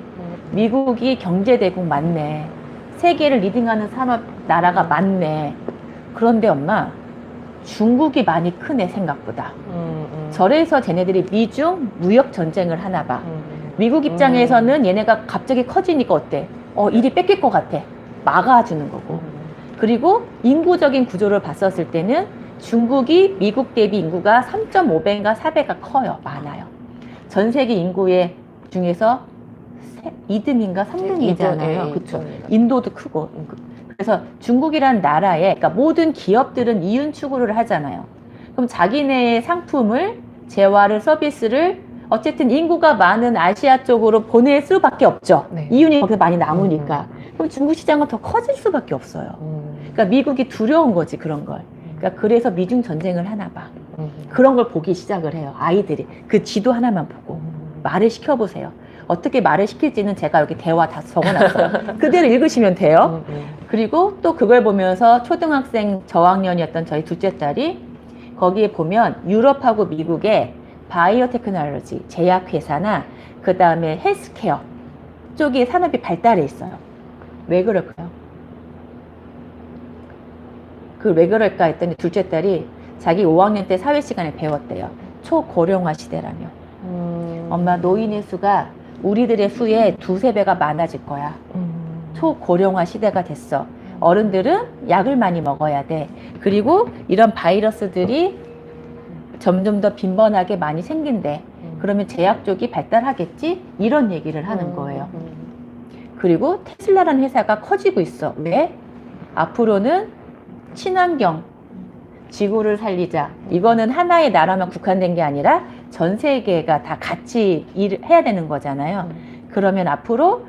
미국이 경제대국 맞네. 세계를 리딩하는 산업 나라가 맞네. 그런데 엄마, 중국이 많이 크네 생각보다. 저래서 쟤네들이 미중 무역 전쟁을 하나 봐. 미국 입장에서는 얘네가 갑자기 커지니까 어때? 일이 뺏길 것 같아. 막아주는 거고. 그리고 인구적인 구조를 봤었을 때는 중국이 미국 대비 인구가 3.5배인가 4배가 커요. 많아요. 전 세계 인구의 중에서 2등인가 3등이잖아요. 그렇죠. 인도도 크고. 그래서 중국이란 나라에, 그러니까 모든 기업들은 이윤 추구를 하잖아요. 그럼 자기네의 상품을, 재화를, 서비스를 어쨌든 인구가 많은 아시아 쪽으로 보낼 수밖에 없죠.
네.
이윤이 거기서 많이 남으니까. 그럼 중국 시장은 더 커질 수밖에 없어요. 그러니까 미국이 두려운 거지, 그런 걸. 그러니까 그래서 미중 전쟁을 하나 봐. 그런 걸 보기 시작을 해요. 아이들이. 그 지도 하나만 보고. 말을 시켜보세요. 어떻게 말을 시킬지는 제가 여기 대화 다 적어놨어요. 그대로 읽으시면 돼요. 그리고 또 그걸 보면서 초등학생 저학년이었던 저희 둘째 딸이 거기에 보면 유럽하고 미국의 바이오 테크놀로지, 제약회사나 그 다음에 헬스케어 쪽이 산업이 발달해 있어요. 왜 그럴까요? 그 왜 그럴까 했더니 둘째 딸이 자기 5학년 때 사회 시간에 배웠대요. 초고령화 시대라며. 엄마, 노인의 수가 우리들의 수의 2~3배가 많아질 거야. 초고령화 시대가 됐어. 어른들은 약을 많이 먹어야 돼. 그리고 이런 바이러스들이 점점 더 빈번하게 많이 생긴대. 그러면 제약 쪽이 발달하겠지? 이런 얘기를 하는 거예요. 그리고 테슬라라는 회사가 커지고 있어. 왜? 앞으로는 친환경, 지구를 살리자. 이거는 하나의 나라만 국한된 게 아니라 전 세계가 다 같이 일을 해야 되는 거잖아요. 그러면 앞으로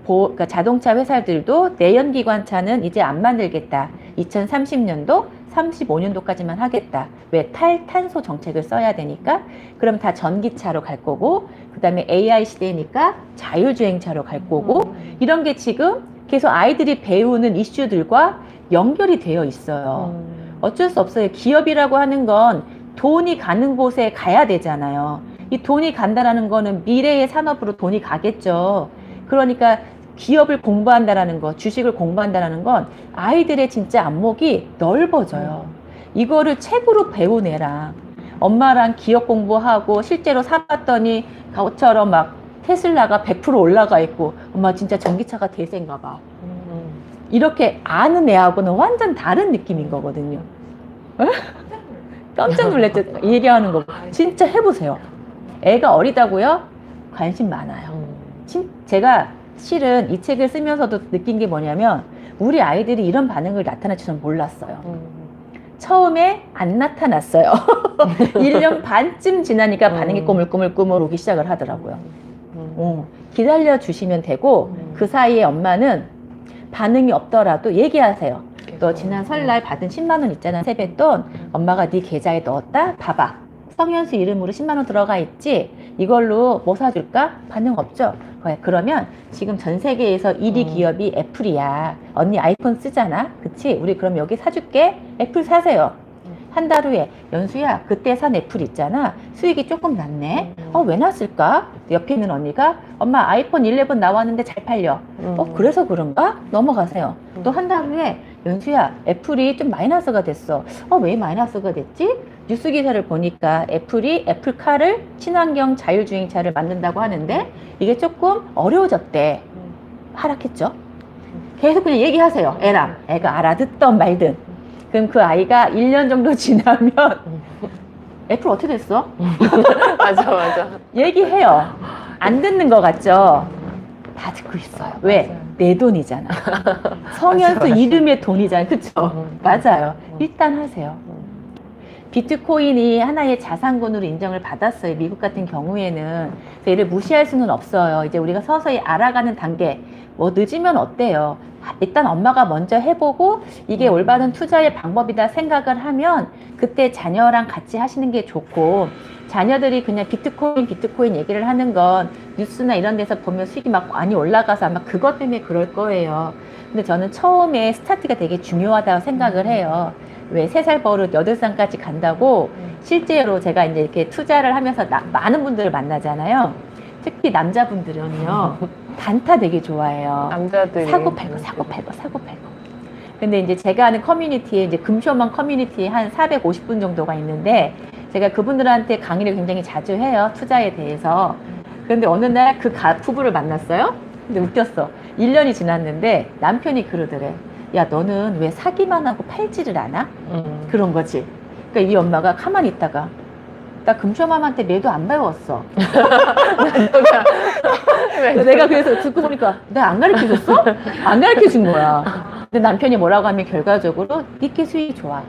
그러니까 자동차 회사들도 내연기관차는 이제 안 만들겠다. 2030년도, 35년도까지만 하겠다. 왜? 탈탄소 정책을 써야 되니까. 그럼 다 전기차로 갈 거고, 그 다음에 AI 시대니까 자율주행차로 갈 거고, 이런 게 지금 계속 아이들이 배우는 이슈들과 연결이 되어 있어요. 어쩔 수 없어요. 기업이라고 하는 건 돈이 가는 곳에 가야 되잖아요. 이 돈이 간다라는 거는 미래의 산업으로 돈이 가겠죠. 그러니까 기업을 공부한다라는 거, 주식을 공부한다라는 건 아이들의 진짜 안목이 넓어져요. 이거를 책으로 배우내라. 엄마랑 기업 공부하고 실제로 사봤더니 가오처럼 막 테슬라가 100% 올라가 있고, 엄마 진짜 전기차가 대세인가 봐. 이렇게 아는 애하고는 완전 다른 느낌인 거거든요. 깜짝 놀랐죠? 얘기하는 거. 진짜 해보세요. 애가 어리다고요? 관심 많아요. 제가 실은 이 책을 쓰면서도 느낀 게 뭐냐면, 우리 아이들이 이런 반응을 나타날 줄은 몰랐어요. 처음에 안 나타났어요. 1년 반쯤 지나니까 반응이 꾸물꾸물 오기 시작을 하더라고요. 기다려 주시면 되고, 그 사이에 엄마는 반응이 없더라도 얘기하세요. 너 지난 설날 받은 10만 원 있잖아, 세뱃돈. 엄마가 네 계좌에 넣었다? 봐봐. 성현수 이름으로 10만 원 들어가 있지? 이걸로 뭐 사줄까? 반응 없죠? 그러면 지금 전 세계에서 1위 기업이 애플이야. 언니 아이폰 쓰잖아? 그치? 우리 그럼 여기 사줄게. 애플 사세요. 한 달 후에, 연수야, 그때 산 애플 있잖아. 수익이 조금 났네. 왜 났을까? 옆에 있는 언니가, 엄마 아이폰 11 나왔는데 잘 팔려. 그래서 그런가? 넘어가세요. 또 한 달 후에, 연수야, 애플이 좀 마이너스가 됐어. 왜 마이너스가 됐지? 뉴스 기사를 보니까 애플이 애플카를 친환경 자율주행차를 만든다고 하는데 이게 조금 어려워졌대. 하락했죠. 계속 그냥 얘기하세요. 애랑. 애가 알아듣던 말든. 그럼 그 아이가 1년 정도 지나면 애플 어떻게 됐어?
맞아.
얘기해요. 안 듣는 것 같죠? 다 듣고 있어요. 왜?
맞아요.
내 돈이잖아. 성현수
맞아.
이름의 돈이잖아. 그쵸? 맞아요. 일단 하세요. 비트코인이 하나의 자산군으로 인정을 받았어요. 미국 같은 경우에는. 그래서 이를 무시할 수는 없어요. 이제 우리가 서서히 알아가는 단계. 뭐 늦으면 어때요? 일단 엄마가 먼저 해보고 이게 올바른 투자의 방법이다 생각을 하면 그때 자녀랑 같이 하시는 게 좋고, 자녀들이 그냥 비트코인 얘기를 하는 건 뉴스나 이런 데서 보면 수익이 막 많이 올라가서 아마 그것 때문에 그럴 거예요. 근데 저는 처음에 스타트가 되게 중요하다고 생각을 해요. 왜 3살 버릇 8살까지 간다고. 실제로 제가 이제 이렇게 투자를 하면서 많은 분들을 만나잖아요. 특히 남자분들은요, 단타 되게 좋아해요.
남자들이.
사고 팔고. 근데 이제 제가 아는 커뮤니티에, 이제 금쇼먼 커뮤니티에 한 450분 정도가 있는데, 제가 그분들한테 강의를 굉장히 자주 해요. 투자에 대해서. 그런데 어느 날 그 부부를 만났어요. 근데 웃겼어. 1년이 지났는데 남편이 그러더래. 야, 너는 왜 사기만 하고 팔지를 않아? 그런 거지. 그러니까 이 엄마가 가만히 있다가, 나 금쇼맘한테 매도 안 배웠어. 내가 그래서 듣고 보니까 내가 안 가르쳐줬어? 안 가르쳐준 거야. 근데 남편이 뭐라고 하면 결과적으로 니께 수익이 좋아.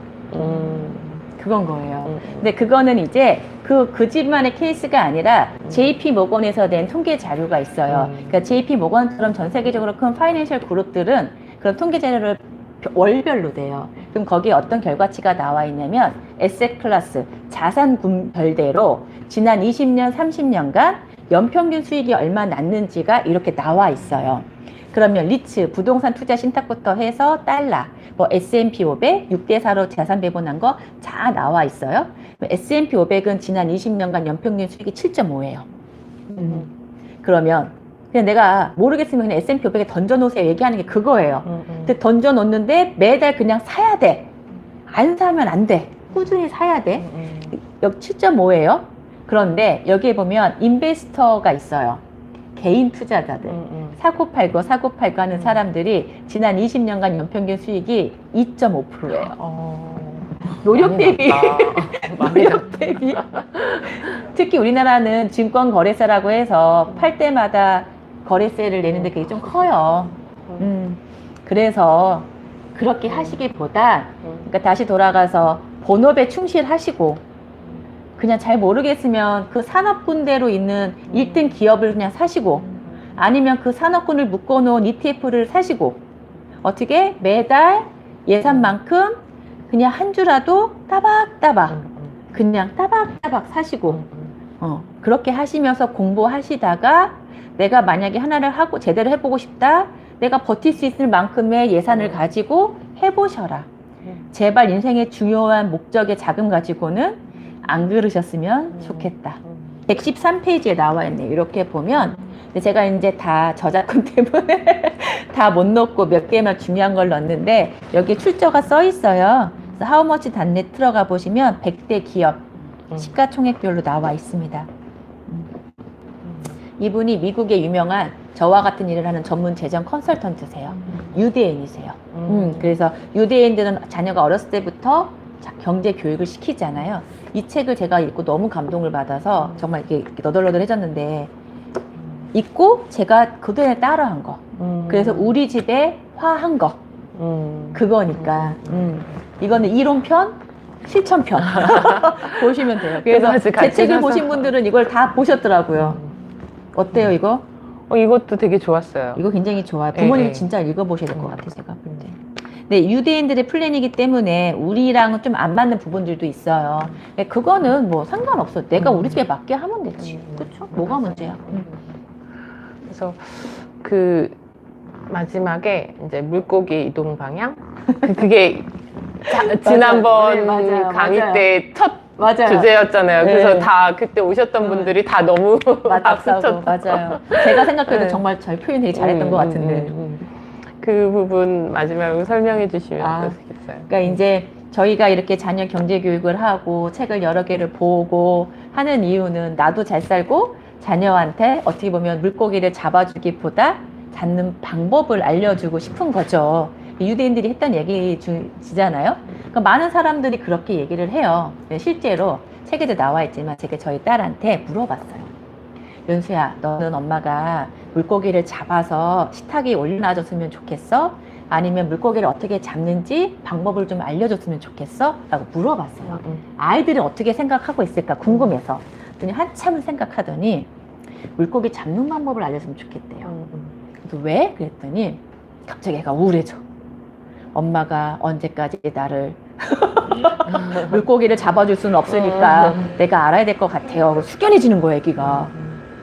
그건 거예요. 근데 그거는 이제 그 집만의 케이스가 아니라 JP 모건에서 낸 통계 자료가 있어요. 그러니까 JP 모건처럼 전 세계적으로 큰 파이낸셜 그룹들은 그런 통계 자료를 월별로 돼요. 그럼 거기에 어떤 결과치가 나와 있냐면 에셋 클래스, 자산군별대로 지난 20년, 30년간 연평균 수익이 얼마 났는지가 이렇게 나와 있어요. 그러면 리츠, 부동산 투자 신탁부터 해서 달러, 뭐 S&P 500, 6대4로 자산 배분한 거 다 나와 있어요. S&P 500은 지난 20년간 연평균 수익이 7.5예요. 그러면 그냥 내가 모르겠으면 그냥 S&P 500에 던져놓으세요 얘기하는 게 그거예요. 근데 던져놓는데 매달 그냥 사야 돼. 안 사면 안 돼. 꾸준히 사야 돼. 여기 7.5예요. 그런데 여기에 보면 인베스터가 있어요. 개인 투자자들. 사고 팔고 하는 사람들이 지난 20년간 연평균 수익이 2.5%예요. 노력 대비. 노력 대비. 특히 우리나라는 증권거래세라고 해서 팔 때마다 거래세를 내는데 그게 좀 커요. 그래서 그렇게 하시기보다 그러니까 다시 돌아가서 본업에 충실하시고 그냥 잘 모르겠으면 그 산업군대로 있는 1등 기업을 그냥 사시고 아니면 그 산업군을 묶어놓은 ETF를 사시고 어떻게 매달 예산만큼 그냥 한 주라도 따박따박 그냥 따박따박 사시고 그렇게 하시면서 공부하시다가 내가 만약에 하나를 하고 제대로 해보고 싶다 내가 버틸 수 있을 만큼의 예산을 가지고 해보셔라. 제발 인생의 중요한 목적의 자금 가지고는 안 그러셨으면 좋겠다. 113페이지에 나와 있네요. 이렇게 보면 근데 제가 이제 다 저작권 때문에 다 못 넣고 몇 개만 중요한 걸 넣었는데 여기 출처가 써 있어요. 그래서 하우머치 단넷 들어가 보시면 100대 기업 시가총액별로 나와 있습니다. 이분이 미국의 유명한 저와 같은 일을 하는 전문 재정 컨설턴트세요. 유대인이세요. 그래서 유대인들은 자녀가 어렸을 때부터 경제 교육을 시키잖아요. 이 책을 제가 읽고 너무 감동을 받아서 정말 이렇게 너덜너덜해졌는데 읽고 제가 그대로 따라한 거. 그래서 우리 집에 화한 거. 그거니까. 이거는 이론편, 실천편. 보시면 돼요. 그래서 제 책을 보신 분들은 이걸 다 보셨더라고요. 어때요, 이거?
이것도 되게 좋았어요.
이거 굉장히 좋아요. 부모님이
네.
진짜 읽어보셔야 될 것 같아요, 제가 볼 때. 네, 유대인들의 플랜이기 때문에 우리랑은 좀 안 맞는 부분들도 있어요. 그거는 뭐 상관없어. 내가 우리 집에 맞게 하면 되지. 그렇죠? 뭐가 문제야?
그래서 그 마지막에 이제 물고기 이동 방향 그게 지난번
네, 맞아요.
강의
맞아요.
때 첫
맞아요.
주제였잖아요.
네.
그래서 다 그때 오셨던 분들이 다 너무
맞닥싸고 맞아요. 제가 생각해도
네.
정말 잘 표현 되게 잘했던 것 같은데.
그 부분 마지막으로 설명해 주시면 어떠시겠어요?
그러니까 이제 저희가 이렇게 자녀 경제 교육을 하고 책을 여러 개를 보고 하는 이유는 나도 잘 살고 자녀한테 어떻게 보면 물고기를 잡아주기보다 잡는 방법을 알려주고 싶은 거죠. 유대인들이 했던 얘기지잖아요. 그러니까 많은 사람들이 그렇게 얘기를 해요. 실제로 책에도 나와 있지만 제가 저희 딸한테 물어봤어요. 연수야, 너는 엄마가 물고기를 잡아서 식탁에 올려놔줬으면 좋겠어? 아니면 물고기를 어떻게 잡는지 방법을 좀 알려줬으면 좋겠어? 라고 물어봤어요. 아이들은 어떻게 생각하고 있을까 궁금해서. 그랬더니 한참을 생각하더니 물고기 잡는 방법을 알려주면 좋겠대요. 그래서 왜? 그랬더니 갑자기 애가 우울해져. 엄마가 언제까지 나를 물고기를 잡아줄 수는 없으니까 내가 알아야 될 것 같아요. 숙연해지는 거예요, 애기가.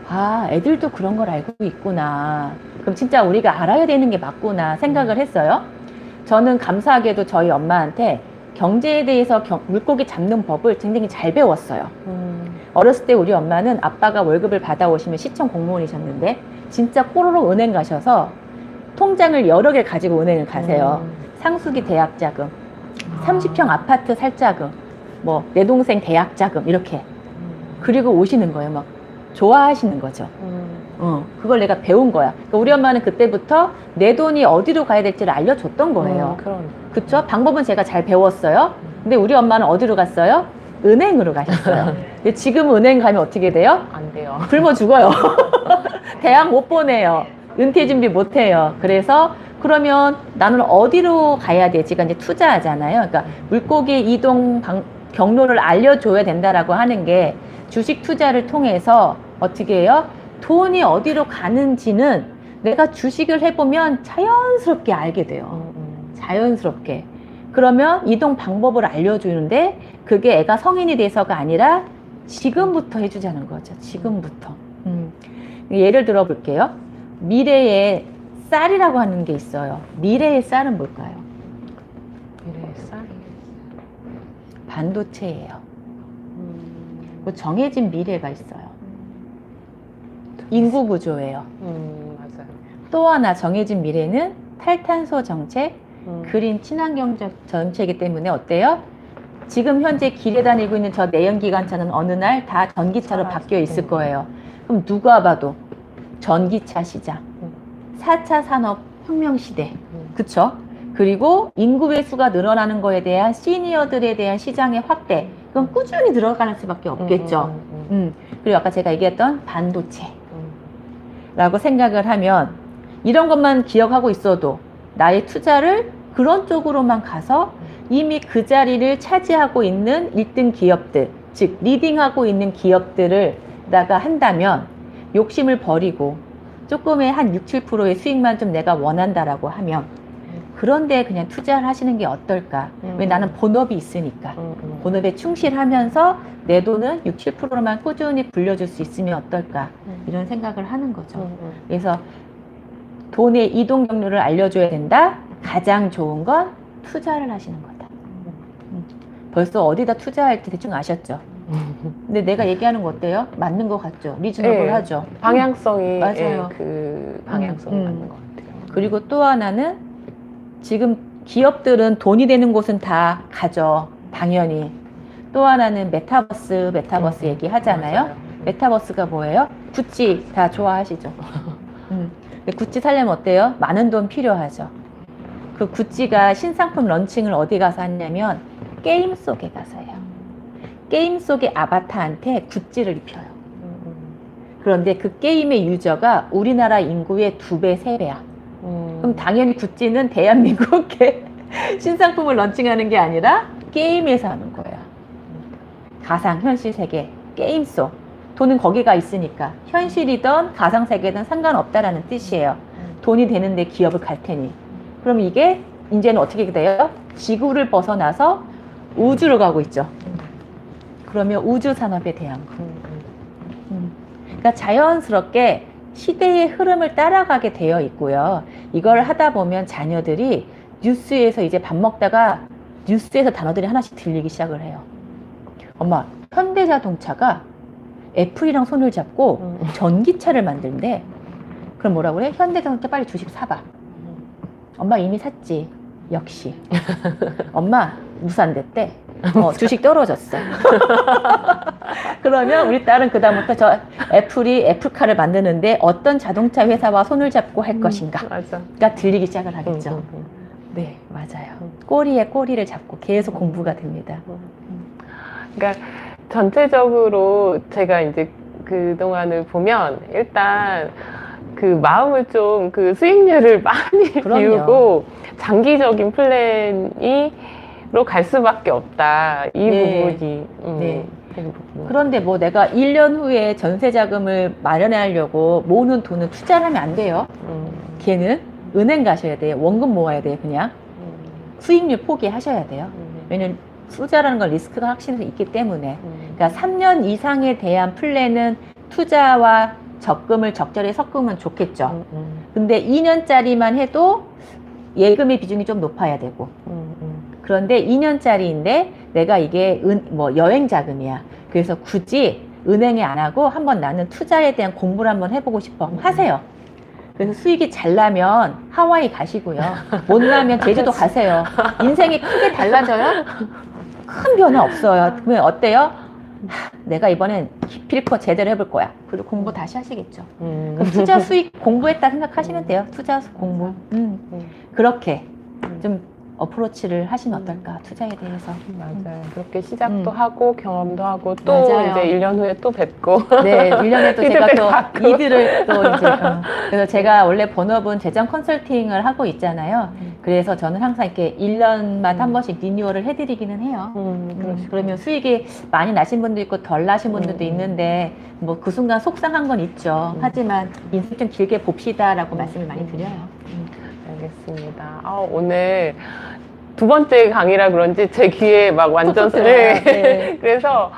아, 애들도 그런 걸 알고 있구나. 그럼 진짜 우리가 알아야 되는 게 맞구나 생각을 했어요. 저는 감사하게도 저희 엄마한테 경제에 대해서 물고기 잡는 법을 굉장히 잘 배웠어요. 어렸을 때 우리 엄마는 아빠가 월급을 받아오시면 시청 공무원이셨는데 진짜 꼬로로 은행 가셔서 통장을 여러 개 가지고 은행을 가세요. 상수기 대학 자금, 30평 아파트 살 자금, 뭐 내 동생 대학 자금 이렇게. 그리고 오시는 거예요. 막 좋아하시는 거죠. 그걸 내가 배운 거야. 그러니까 우리 엄마는 그때부터 내 돈이 어디로 가야 될지를 알려줬던 거예요. 그쵸? 방법은 제가 잘 배웠어요. 근데 우리 엄마는 어디로 갔어요? 은행으로 가셨어요. 근데 지금 은행 가면 어떻게 돼요?
안 돼요.
굶어 죽어요. 대학 못 보내요. 은퇴 준비 못 해요. 그래서 그러면 나는 어디로 가야 되지? 그러니까 이제 투자하잖아요. 그러니까 물고기 이동 경로를 알려줘야 된다라고 하는 게 주식 투자를 통해서 어떻게 해요? 돈이 어디로 가는지는 내가 주식을 해보면 자연스럽게 알게 돼요. 자연스럽게. 그러면 이동 방법을 알려주는데 그게 애가 성인이 돼서가 아니라 지금부터 해주자는 거죠. 지금부터. 예를 들어 볼게요. 미래의 쌀이라고 하는 게 있어요. 미래의 쌀은 뭘까요?
미래의 쌀?
반도체예요. 뭐 정해진 미래가 있어요. 인구 구조예요.
맞아요.
또 하나 정해진 미래는 탈탄소 정책,
음.
그린 친환경 정책이기 때문에 어때요? 지금 현재 길에 다니고 있는 저 내연기관차는 어느 날 다 전기차로 바뀌어 있을 거예요. 그럼 누가 봐도 전기차 시장, 4차 산업혁명 시대, 그쵸? 그리고 인구의 수가 늘어나는 거에 대한 시니어들에 대한 시장의 확대, 그건 꾸준히 들어가는 수밖에 없겠죠. 그리고 아까 제가 얘기했던 반도체라고 생각을 하면 이런 것만 기억하고 있어도 나의 투자를 그런 쪽으로만 가서 이미 그 자리를 차지하고 있는 1등 기업들, 즉 리딩하고 있는 기업들을 나가 한다면 욕심을 버리고 조금의 한 6, 7%의 수익만 좀 내가 원한다라고 하면 그런데 그냥 투자를 하시는 게 어떨까? 왜 나는 본업이 있으니까. 본업에 충실하면서 내 돈은 6, 7%만 꾸준히 불려줄 수 있으면 어떨까? 이런 생각을 하는 거죠. 그래서 돈의 이동 경로를 알려줘야 된다. 가장 좋은 건 투자를 하시는 거다. 벌써 어디다 투자할지 대충 아셨죠? 근데 내가 얘기하는 거 어때요? 맞는 것 같죠? 리즈너블
네.
하죠?
방향성이
맞아요.
그 방향성이 맞는 것 같아요.
그리고 또 하나는 지금 기업들은 돈이 되는 곳은 다 가죠. 당연히. 또 하나는 메타버스 얘기 하잖아요.
맞아요.
메타버스가 뭐예요? 구찌 다 좋아하시죠? 근데 구찌 사려면 어때요? 많은 돈 필요하죠. 그 구찌가 신상품 런칭을 어디 가서 했냐면 게임 속에 가서요. 게임 속의 아바타한테 구찌를 입혀요. 그런데 그 게임의 유저가 우리나라 인구의 2배, 3배야. 그럼 당연히 구찌는 대한민국에 신상품을 런칭하는 게 아니라 게임에서 하는 거야. 가상, 현실 세계, 게임 속. 돈은 거기가 있으니까 현실이든 가상 세계든 상관없다라는 뜻이에요. 돈이 되는데 기업을 갈 테니. 그럼 이게 이제는 어떻게 돼요? 지구를 벗어나서 우주로 가고 있죠. 그러면 우주 산업에 대한 거. 그러니까 자연스럽게 시대의 흐름을 따라가게 되어 있고요. 이걸 하다 보면 자녀들이 뉴스에서 이제 밥 먹다가 뉴스에서 단어들이 하나씩 들리기 시작을 해요. 엄마, 현대자동차가 애플이랑 손을 잡고 전기차를 만든대. 그럼 뭐라 그래? 현대자동차 빨리 주식 사봐. 엄마 이미 샀지. 역시. 엄마 무산됐대. 주식 떨어졌어. 그러면 우리 딸은 그다음부터 저 애플이 애플카를 만드는데 어떤 자동차 회사와 손을 잡고 할 것인가.
맞아.
가 들리기 시작을 하겠죠. 네, 맞아요. 꼬리에 꼬리를 잡고 계속 공부가 됩니다.
그러니까 전체적으로 제가 이제 그동안을 보면 일단 그 마음을 좀 그 수익률을 많이
그럼요.
비우고 장기적인 플랜이로 갈 수밖에 없다. 이
네.
부분이.
네.
이 부분.
그런데 뭐 내가 1년 후에 전세 자금을 마련하려고 모으는 돈은 투자를 하면 안 돼요. 걔는 은행 가셔야 돼요. 원금 모아야 돼요. 그냥 수익률 포기하셔야 돼요. 왜냐면 투자라는 건 리스크가 확실히 있기 때문에. 그러니까 3년 이상에 대한 플랜은 투자와 적금을 적절히 섞으면 좋겠죠. 근데 2년짜리만 해도 예금의 비중이 좀 높아야 되고. 그런데 2년짜리인데 내가 이게 뭐 여행 자금이야. 그래서 굳이 은행에 안 하고 한번 나는 투자에 대한 공부를 한번 해보고 싶어. 하세요. 그래서 수익이 잘 나면 하와이 가시고요. 못 나면 제주도 가세요. 인생이 크게 달라져요? 큰 변화 없어요. 그러면 어때요? 내가 이번엔 기필코 제대로 해볼 거야. 그리고 공부 다시 하시겠죠. 그럼 투자 수익 공부했다 생각하시면 돼요. 투자 공부. 그렇게 좀 어프로치를 하시면 어떨까, 투자에 대해서.
맞아요. 그렇게 시작도 하고 경험도 하고 또
맞아요.
이제 1년 후에 또 뵙고.
네, 1년에 또 제가
피드백
또
받고.
이들을 또 이제. 그래서 제가 원래 본업은 재정 컨설팅을 하고 있잖아요. 그래서 저는 항상 이렇게 1년마다 한 번씩 리뉴얼을 해드리기는 해요.
그러시구나.
그러면 수익이 많이 나신 분도 있고 덜 나신 분들도 있는데 뭐 그 순간 속상한 건 있죠. 하지만 인생 좀 길게 봅시다라고 말씀을 많이 드려요.
알겠습니다. 오늘 두 번째 강의라 그런지 제 귀에 막 완전
톡톡 들어요. 네.
그래서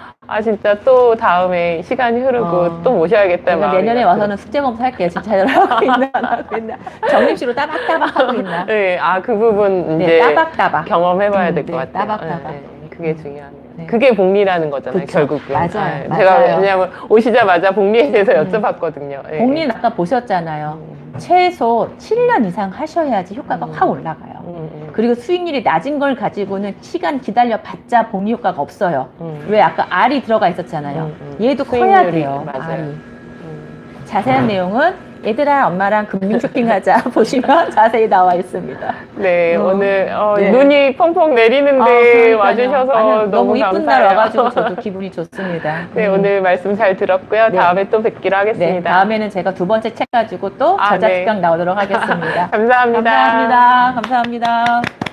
진짜 또 다음에 시간이 흐르고 또 모셔야겠다
제가
마음이
내년에
같아요.
와서는 숙제 검사 할게요. 진짜 잘 하고 있나 안 하고 있나. 정립시로 따박따박 하고 있나.
네, 그 부분
네,
이제
따박따박.
경험해봐야 될 것
네,
같아요.
따박따박.
그게 중요하네요.
네.
그게 복리라는 거잖아요,
그쵸.
결국은.
맞아요.
제가
맞아요.
왜냐면 오시자마자 복리에 대해서 여쭤봤거든요. 예.
복리는 아까 보셨잖아요. 최소 7년 이상 하셔야지 효과가 확 올라가요. 그리고 수익률이 낮은 걸 가지고는 시간 기다려봤자 복리 효과가 없어요. 왜 아까 R이 들어가 있었잖아요. 얘도 커야
수익률이,
돼요.
맞아요.
R이. 자세한 내용은 얘들아 엄마랑 금융 쇼핑하자 보시면 자세히 나와 있습니다.
네, 오늘
네.
눈이 펑펑 내리는데
그러니까요.
와주셔서
아니요,
너무
이쁜 날
감사해요.
와가지고 저도 기분이 좋습니다.
네, 오늘 말씀 잘 들었고요.
네.
다음에 또 뵙기로 하겠습니다.
네, 다음에는 제가 두 번째 책 가지고 또
네.
저자 특강 나오도록 하겠습니다.
감사합니다.
감사합니다. 감사합니다.